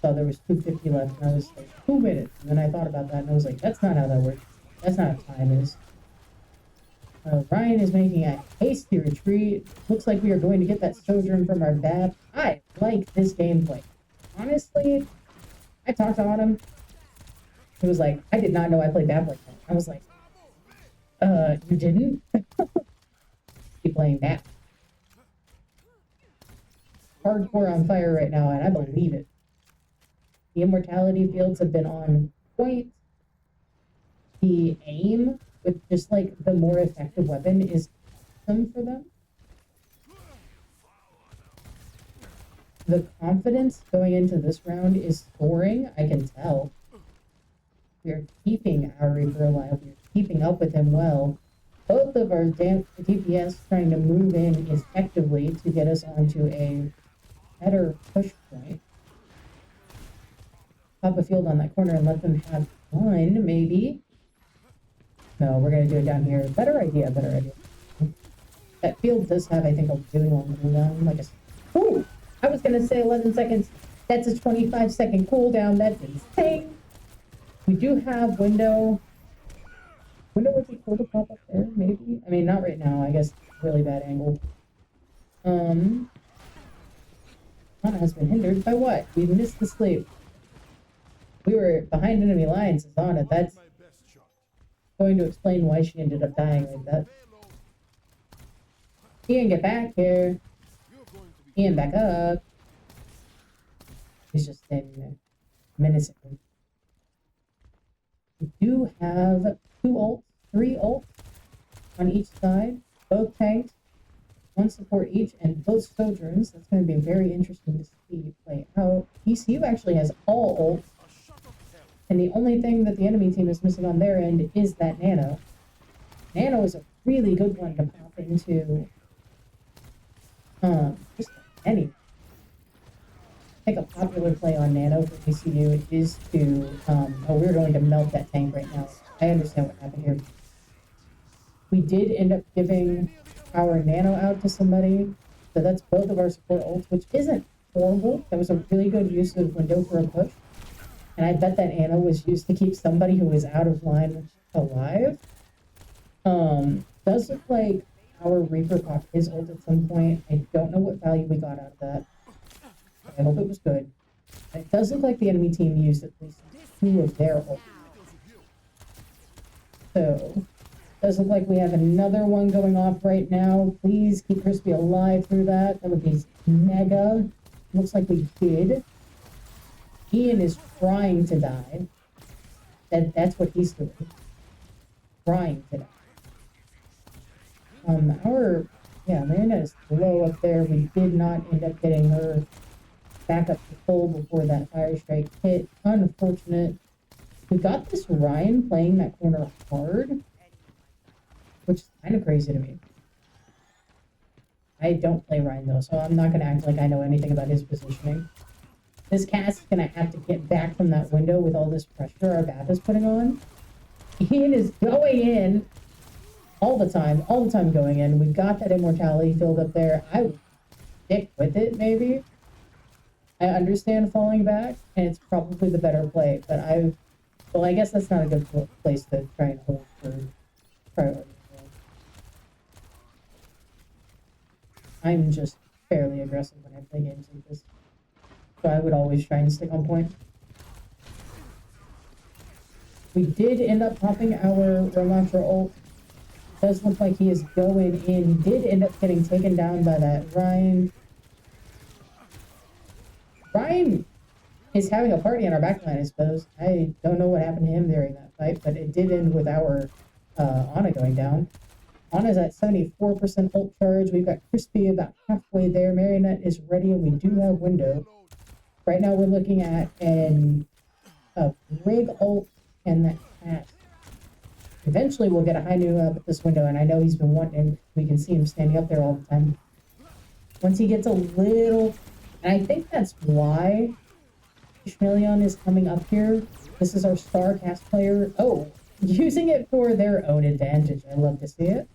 [SPEAKER 1] Thought there was 250 left, and I was like, 2 minutes. And then I thought about that, and I was like, that's not how that works. That's not how time is. Ryan is making a hasty retreat. Looks like we are going to get that Sojourn from our BAP. I like this gameplay. Honestly, I talked to him. He was like, I did not know I played BAP like that. I was like, you didn't? Keep playing BAP. Hardcore on fire right now, and I believe it. The immortality fields have been on point. The aim with just like the more effective weapon is awesome for them. The confidence going into this round is soaring, I can tell. We are keeping our Reaper alive. We are keeping up with him well. Both of our DPS trying to move in effectively to get us onto a better push point. Pop a field on that corner and let them have one, maybe. No, we're going to do it down here. Better idea, better idea. That field does have, I think, a really long cooldown. Like a... Ooh! I was going to say 11 seconds. That's a 25-second cooldown. That's insane. We do have window. Window would be cool to pop up there, maybe. I mean, not right now. I guess really bad angle. Hana has been hindered by what? We missed the sleep. We were behind enemy lines, Hana. That's going to explain why she ended up dying like that. Ian, get back here. Ian, back up. He's just standing there, menacing him. We do have 3 ults on each side, both tanks, 1 support each, and both Sojourns. That's going to be very interesting to see play out. ECU actually has all ults. And the only thing that the enemy team is missing on their end is that Nano. Nano is a really good one to pop into. Just any. I think a popular play on Nano for ECU is to, we're going to melt that tank right now. I understand what happened here. We did end up giving our Nano out to somebody. So that's both of our support ults, which isn't horrible. That was a really good use of window for a push. And I bet that Ana was used to keep somebody who was out of line alive. Does look like our Reaper popped his ult at some point. I don't know what value we got out of that. But I hope it was good. It does look like the enemy team used at least 2 of their ults. So, does look like we have another one going off right now. Please keep Crispy alive through that. That would be mega. Looks like we did. Ian is trying to die. That's what he's doing. Trying to die. Marina is low up there. We did not end up getting her back up to full before that fire strike hit. Unfortunate. We got this Ryan playing that corner hard, which is kind of crazy to me. I don't play Ryan though, so I'm not going to act like I know anything about his positioning. This cast is going to have to get back from that window with all this pressure our BAP is putting on. Ian is going in all the time going in. We've got that immortality field up there. I would stick with it, maybe. I understand falling back, and it's probably the better play, but I guess that's not a good place to try and hold for priority. I'm just fairly aggressive when I play games like this. So I would always try and stick on point. We did end up popping our Ramantra ult. Does look like he is going in. He did end up getting taken down by that Ryan. Ryan is having a party in our backline, I suppose. I don't know what happened to him during that fight, but it did end with our Ana going down. Ana's at 74% ult charge. We've got Crispy about halfway there. Marionette is ready, and we do have window. Right now we're looking at a Brig ult and that cast. Eventually we'll get a high new up at this window, and I know he's been wanting. We can see him standing up there all the time. Once he gets a little, and I think that's why Ishmaelion is coming up here. This is our star cast player. Oh, using it for their own advantage. I love to see it.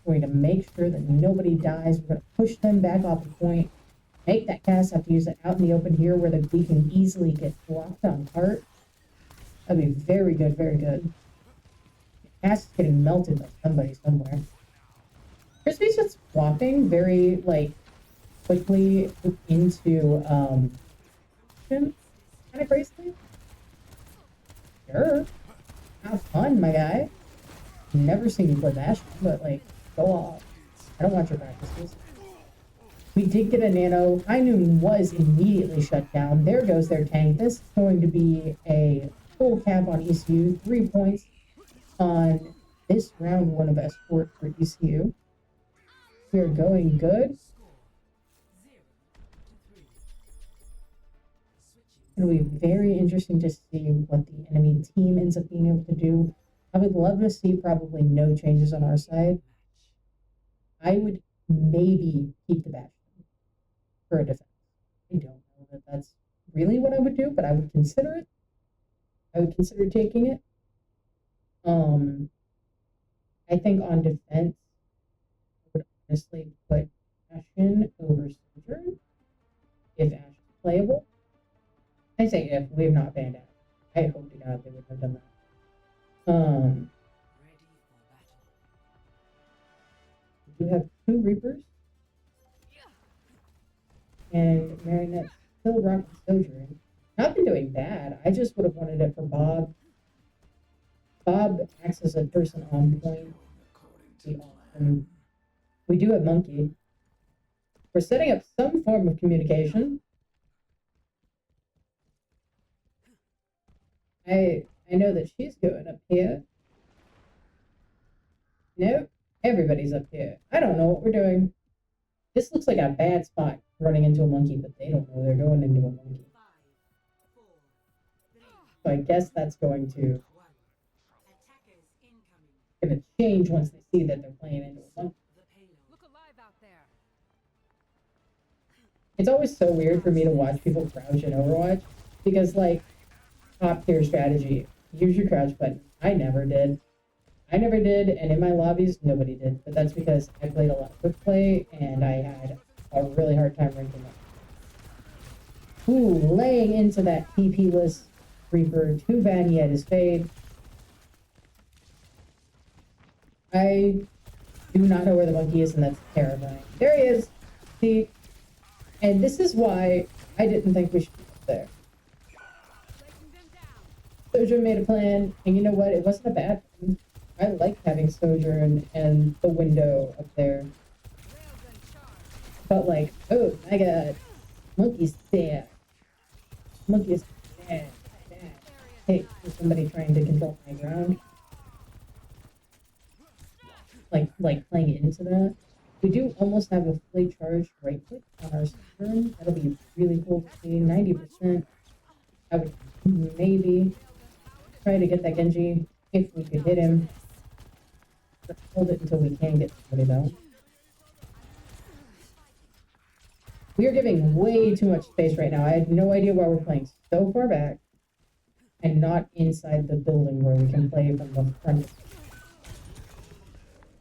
[SPEAKER 1] We're going to make sure that nobody dies. We're going to push them back off the point. Make that cast, have to use it out in the open here where we can easily get blocked on cart. That'd be very good, very good. The cast is getting melted by somebody somewhere. Crispy's just swapping very, like, quickly into, kind of crazily. Sure. Have fun, my guy. Never seen you play Bastion, but, like, go off. I don't want your practices. We did get a nano. High Noon was immediately shut down. There goes their tank. This is going to be a full cap on ECU. 3 points on this round 1 of Escort for ECU. We are going good. It'll be very interesting to see what the enemy team ends up being able to do. I would love to see probably no changes on our side. I would maybe keep the Bastion for a defense. I don't know that that's really what I would do, but I would consider it. I would consider taking it. I think on defense, I would honestly put Ashen over Sojourn if Ash is playable. I say if we have not banned Ash. I hope to God they would have done that. We do have 2 Reapers. And Marionette's still rocking Sojourn. Not been doing bad. I just would have wanted it for Bob. Bob acts as a person on point. We do have Monkey. We're setting up some form of communication. I know that she's going up here. Nope. Everybody's up here. I don't know what we're doing. This looks like a bad spot running into a monkey, but they don't know they're going into a monkey. So I guess that's going to change once they see that they're playing into a monkey.
[SPEAKER 2] Look alive out there.
[SPEAKER 1] It's always so weird for me to watch people crouch in Overwatch because, like, top tier strategy, use your crouch button. I never did. And in my lobbies, nobody did. But that's because I played a lot of quick play, and I had a really hard time ranking up. Ooh, laying into that TP-less Reaper. Too bad he had his fade. I do not know where the monkey is, and that's terrifying. There he is. See? And this is why I didn't think we should be up there. Sojourn made a plan, and you know what? It wasn't a bad one. I like having Sojourn and the window up there. But like, oh my god, monkey's there. Monkey's bad. Hey, is somebody trying to control my ground? Like playing into that. We do almost have a fully charged right click on our Sojourn. That'll be really cool to see. 90%. I would maybe try to get that Genji if we could hit him. Let's hold it until we can get somebody though. We are giving way too much space right now. I had no idea why we're playing so far back and not inside the building where we can play from the front.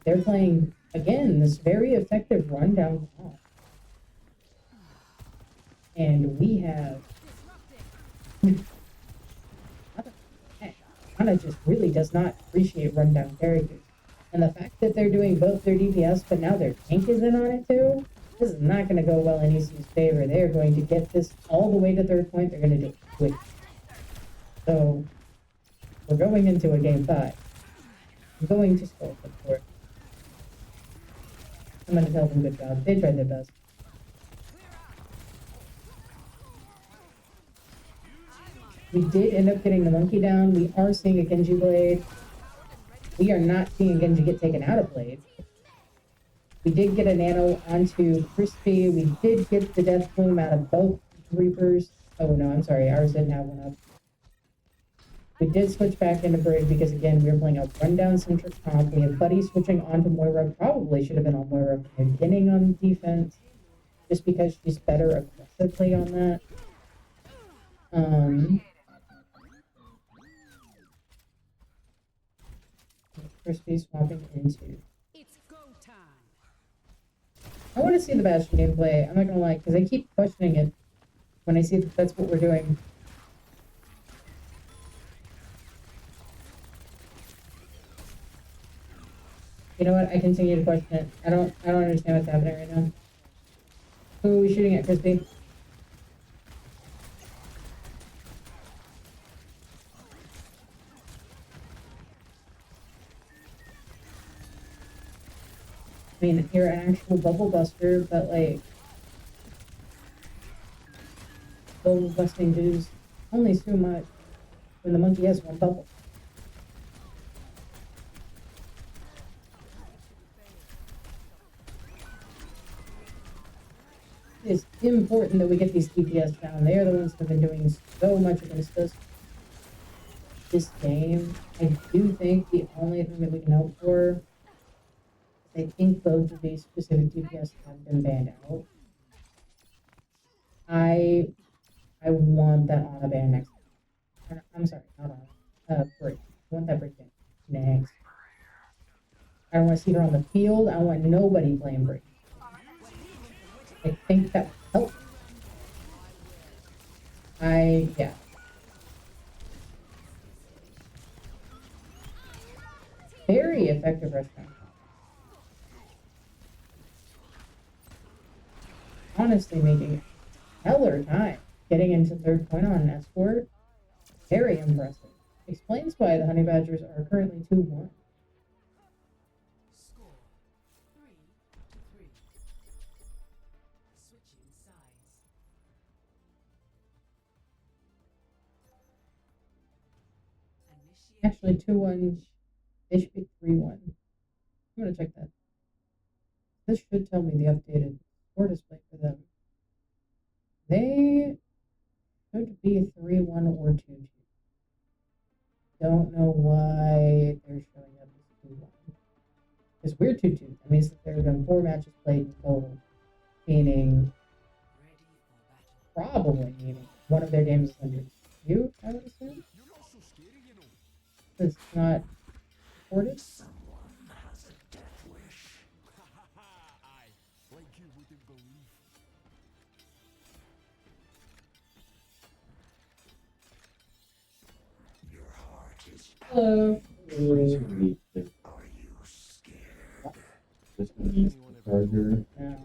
[SPEAKER 1] They're playing, again, this very effective run down off. And we have... Ana just really does not appreciate rundown characters. And the fact that they're doing both their DPS, but now their tank is in on it too, this is not going to go well in ECU's favor. They are going to get this all the way to third point. They're going to do it quick. So, We're going into a game 5. I'm going to scold them for it. I'm gonna tell them good job. They tried their best. We did end up getting the monkey down. We are seeing a Genji blade. We are not seeing a Genji get taken out of blade. We did get a nano onto Crispy. We did get the death plume out of both Reapers. Oh no, I'm sorry. Ours didn't have one up. We did switch back into Brig because, again, we were playing a rundown centric comp. We had Buddy switching onto Moira. Probably should have been on Moira from the beginning on defense, just because she's better aggressively on that. Crispy swapping into.
[SPEAKER 2] It's go time.
[SPEAKER 1] I want to see the Bastion gameplay. I'm not gonna lie, because I keep questioning it when I see that that's what we're doing. You know what? I continue to question it. I don't understand what's happening right now. Who are we shooting at, Crispy? I mean, you're an actual bubble buster, but like, bubble busting dudes only so much when the monkey has one bubble. It's important that we get these DPS down. They are the ones that have been doing so much against us this game. I do think the only thing that we can hope for, I think both of these specific DPS have been banned out. I want that on a ban next time. I'm sorry, not on. Break. I want that break ban next. I don't want to see her on the field. I want nobody playing break. I think that would help. Yeah. Very effective restaurant. Honestly, making stellar time. Getting into third point on an escort. Very impressive. Explains why the Honey Badgers are currently 2-1.
[SPEAKER 4] Score 3-3. Switching sides. Initiate.
[SPEAKER 1] Actually, 2-1. They should be 3-1. I'm gonna check that. This should tell me the updated score display for them. They should be 3-1 or 2-2. Don't know why they're showing up as 2-1. Because we're 2-2. That means that there have been 4 matches played in total. Meaning,
[SPEAKER 4] Ready for battle.
[SPEAKER 1] probably meaning one of their games is under you, I would assume. It's not recorded.
[SPEAKER 5] Someone has a death wish.
[SPEAKER 6] I like you wouldn't believe.
[SPEAKER 5] Your heart is.
[SPEAKER 1] Hello.
[SPEAKER 5] Are you scared?
[SPEAKER 7] Just gonna use the charger.
[SPEAKER 1] No.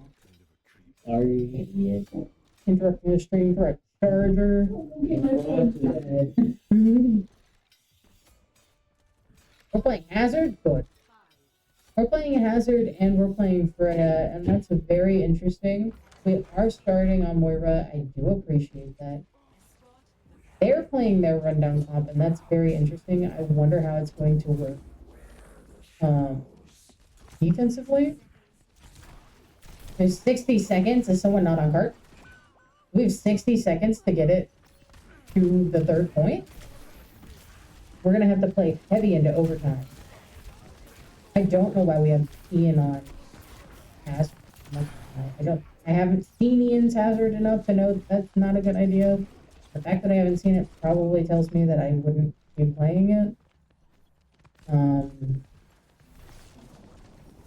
[SPEAKER 7] Sorry.
[SPEAKER 1] Idiot. Interrupting the stream for a charger. We're playing Hazard? Good. We're playing Hazard and we're playing Freda, and that's very interesting. We are starting on Moira. I do appreciate that. They're playing their rundown comp, and that's very interesting. I wonder how it's going to work defensively. There's 60 seconds. Is someone not on cart? We have 60 seconds to get it to the third point. We're going to have to play heavy into overtime. I don't know why we have Ian on Hazard. I haven't seen Ian's Hazard enough to know that's not a good idea. The fact that I haven't seen it probably tells me that I wouldn't be playing it.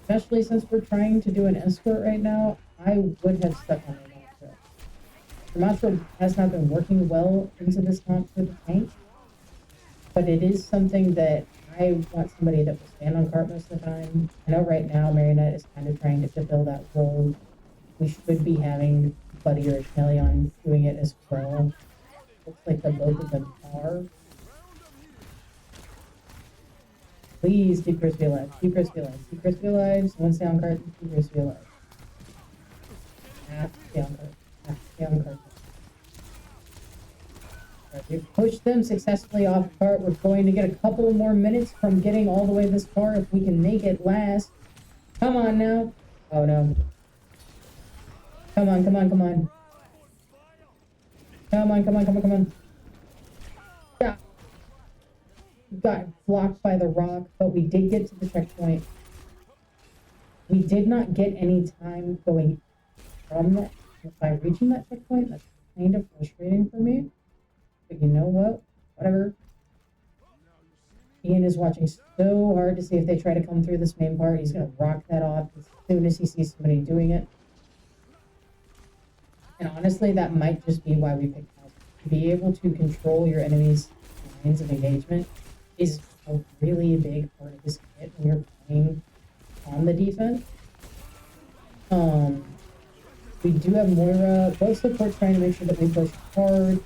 [SPEAKER 1] Especially since we're trying to do an escort right now, I would have stuck on Ramatro. Ramatro has not been working well into this comp for the tank, but it is something that I want somebody that will stand on cart most of the time. I know right now Marionette is kind of trying to fulfill that role. We should be having Buddy or Kellyon doing it as well. Looks like the both of them are. Please keep Crispy alive. Keep Crispy alive. Keep Crispy alive. Someone stay on cart. Keep Crispy alive. Have to stay on cart. Have to stay on cart. Right, we've pushed them successfully off cart. We're going to get a couple more minutes from getting all the way this far if we can make it last. Come on now. Oh no. Come on, come on, come on. Come on, come on, come on, come on. Yeah. Got blocked by the rock, but we did get to the checkpoint. We did not get any time going from that by reaching that checkpoint. That's kind of frustrating for me. But you know what? Whatever. Ian is watching so hard to see if they try to come through this main part. He's gonna rock that off as soon as he sees somebody doing it. And honestly, that might just be why we picked House. To be able to control your enemy's lines of engagement is a really big part of this kit when you're playing on the defense. We do have Moira. Both supports trying to make sure that we push hard.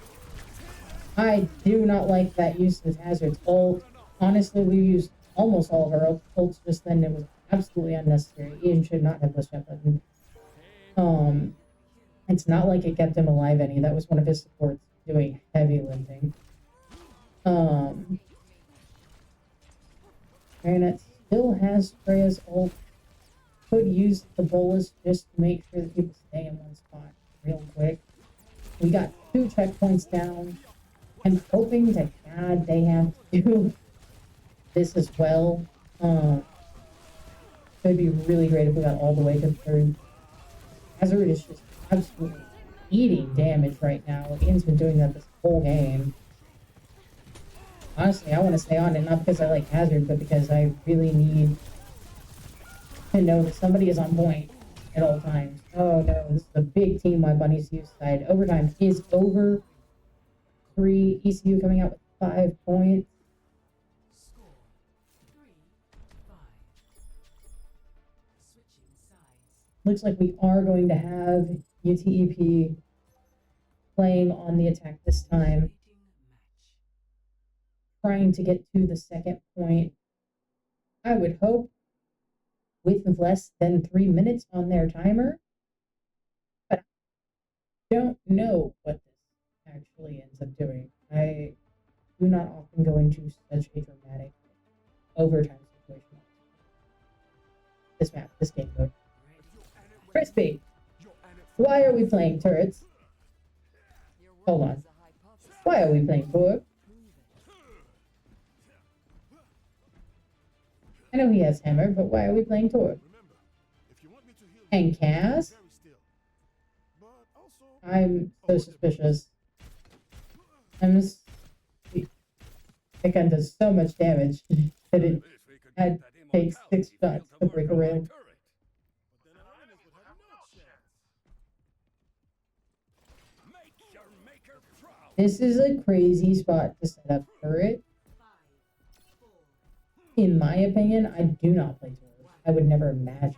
[SPEAKER 1] I do not like that use of Hazard's ult. Honestly, we used almost all of our ults just then. It was absolutely unnecessary. Ian should not have pushed that button. It's not like it kept him alive any. That was one of his supports doing heavy lifting. Granite still has Freya's ult. Could use the bolus just to make sure that people stay in one spot real quick. We got 2 checkpoints down. I'm hoping to God they have to do this as well. It'd be really great if we got all the way to the 3rd. Hazard is just absolutely eating damage right now. Ian's been doing that this whole game. Honestly, I want to stay on it, not because I like Hazard, but because I really need to know that somebody is on point at all times. Oh no, this is a big team my bunnies use side. Overtime is over. 3 ECU coming out with 5 points.
[SPEAKER 4] Score 3-5. Switching sides.
[SPEAKER 1] Looks like we are going to have UTEP playing on the attack this time,
[SPEAKER 4] Rating match.
[SPEAKER 1] trying to get to the 2nd point. I would hope with less than 3 minutes on their timer, but I don't know what this actually ends up doing. I do not often go into such a dramatic overtime situation. This map, this game mode. Crispy, why are we playing turrets? Hold on. Why are we playing Torque? I know he has hammer, but why are we playing Torque? And Cass? I'm so suspicious. That gun does so much damage that it had to take 6 shots to break a rail. This is a crazy spot to set up turret. In my opinion, I do not play turret. I would never imagine.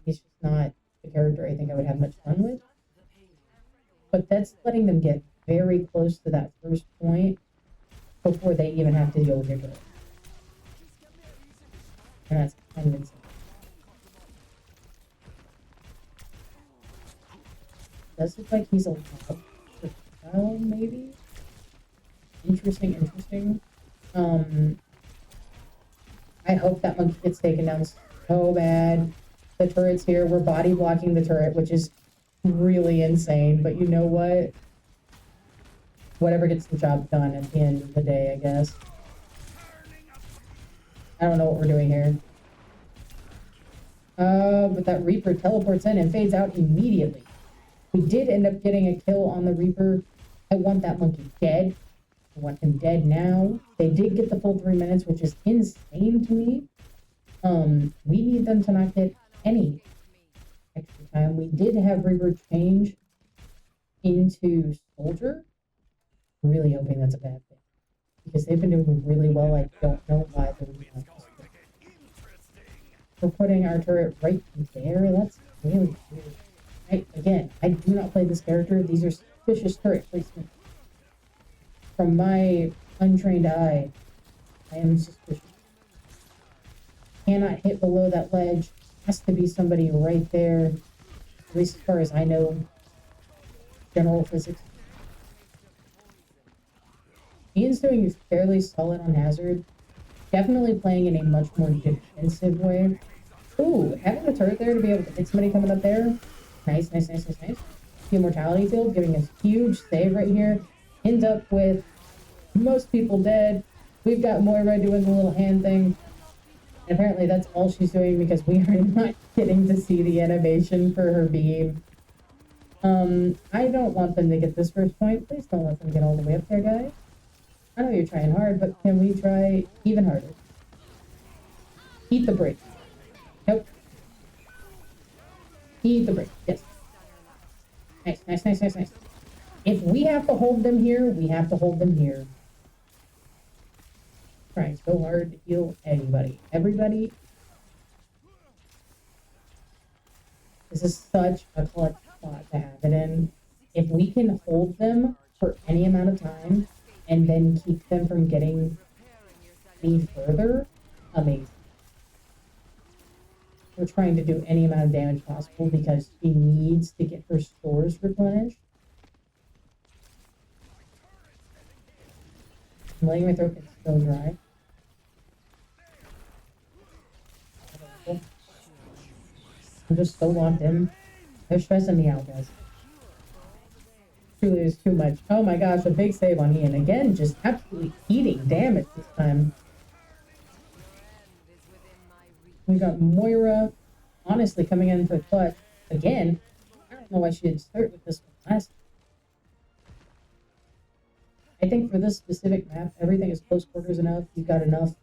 [SPEAKER 1] He's just not the character I think I would have much fun with. But that's letting them get very close to that first point before they even have to deal with your turret. And that's kind of insane. Does look like he's a lot. Well, maybe. Interesting. I hope that monkey gets taken down so bad. The turret's here. We're body blocking the turret, which is really insane. But you know what? Whatever gets the job done at the end of the day, I guess. I don't know what we're doing here. But that Reaper teleports in and fades out immediately. We did end up getting a kill on the Reaper. I want that monkey dead. I want him dead now. They did get the full 3 minutes, which is insane to me. We need them to not get any extra time. We did have Reaper change into Soldier. I'm really hoping that's a bad thing. Because they've been doing really well. I don't know why they're not. We're putting our turret right there. That's really weird. Again, I do not play this character. These are suspicious turret placement. From my untrained eye, I am suspicious. cannot hit below that ledge. Has to be somebody right there. At least as far as I know. General physics. Ian's doing fairly solid on hazard. Definitely playing in a much more defensive way. Ooh, having a turret there to be able to hit somebody coming up there. Nice, nice, nice, nice, nice. The immortality field giving us huge save right here. Ends up with most people dead. We've got Moira doing the little hand thing. And apparently that's all she's doing because we are not getting to see the animation for her beam. I don't want them to get this first point. Please don't let them get all the way up there, guys. I know you're trying hard, but can we try even harder? Eat the break. Nope. Eat the break. Yes. Nice, nice, nice, nice, nice. If we have to hold them here, we have to hold them here. Trying so hard to heal anybody. Everybody. This is such a clutch spot to have it in. If we can hold them for any amount of time and then keep them from getting any further, amazing. We're trying to do any amount of damage possible because she needs to get her stores replenished. I'm letting my throat get so dry. I'm just so locked in. They're stressing me out, guys. Truly is too much. Oh my gosh, a big save on Ian. Again, just absolutely eating damage this time. We got Moira, honestly, coming in for the clutch. Again, I don't know why she didn't start with this one last time. I think for this specific map, everything is close quarters enough. You've got enough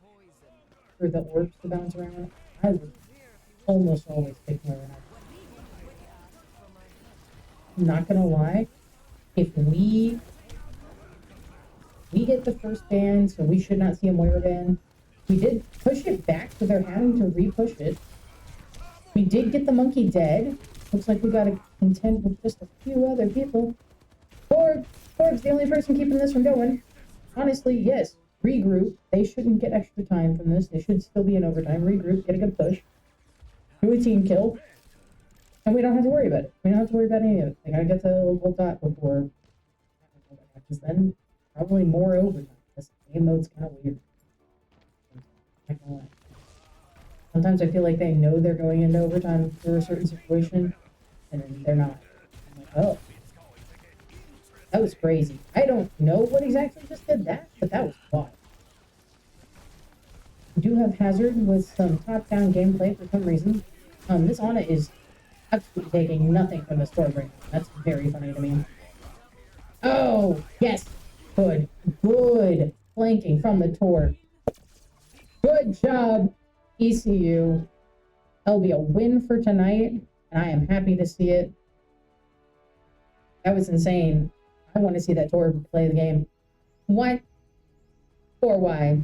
[SPEAKER 1] for the orbs to bounce around. I would almost always pick Moira. I'm not gonna lie, if we get the first ban, so we should not see a Moira ban. We did push it back, so they're having to re-push it. We did get the monkey dead. Looks like we gotta contend with just a few other people. Forb's the only person keeping this from going. Honestly, yes. Regroup. They shouldn't get extra time from this. They should still be in overtime. Regroup, get a good push. Do a team kill. And we don't have to worry about it. We don't have to worry about any of it. They gotta get the local dot before I don't know what happens then. Probably more overtime. This game mode's kind of weird. Not gonna lie. Sometimes I feel like they know they're going into overtime for a certain situation, and then they're not. I'm like, oh. That was crazy. I don't know what exactly just did that, but that was wild. We do have Hazard with some top-down gameplay for some reason. This Ana is absolutely taking nothing from the store right now. That's very funny to me. Oh, yes. Good. Good. Flanking from the Tor. Good job, ECU. That'll be a win for tonight, and I am happy to see it. That was insane. I want to see that Tor play the game. What? Or why?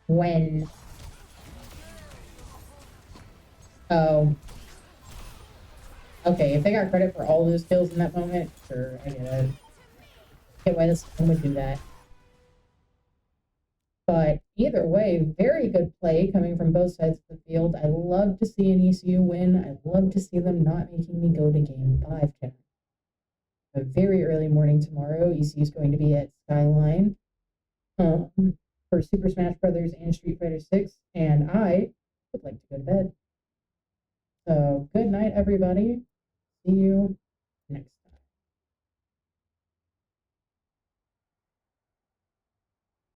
[SPEAKER 1] When? Oh. Okay, if they got credit for all those kills in that moment, sure, I get it. I get why this one would do that. But either way, very good play coming from both sides of the field. I love to see an ECU win. I love to see them not making me go to game 5 tonight. A very early morning tomorrow. ECU is going to be at Skyline for Super Smash Brothers and Street Fighter 6, and I would like to go to bed. So good night, everybody. See you next time.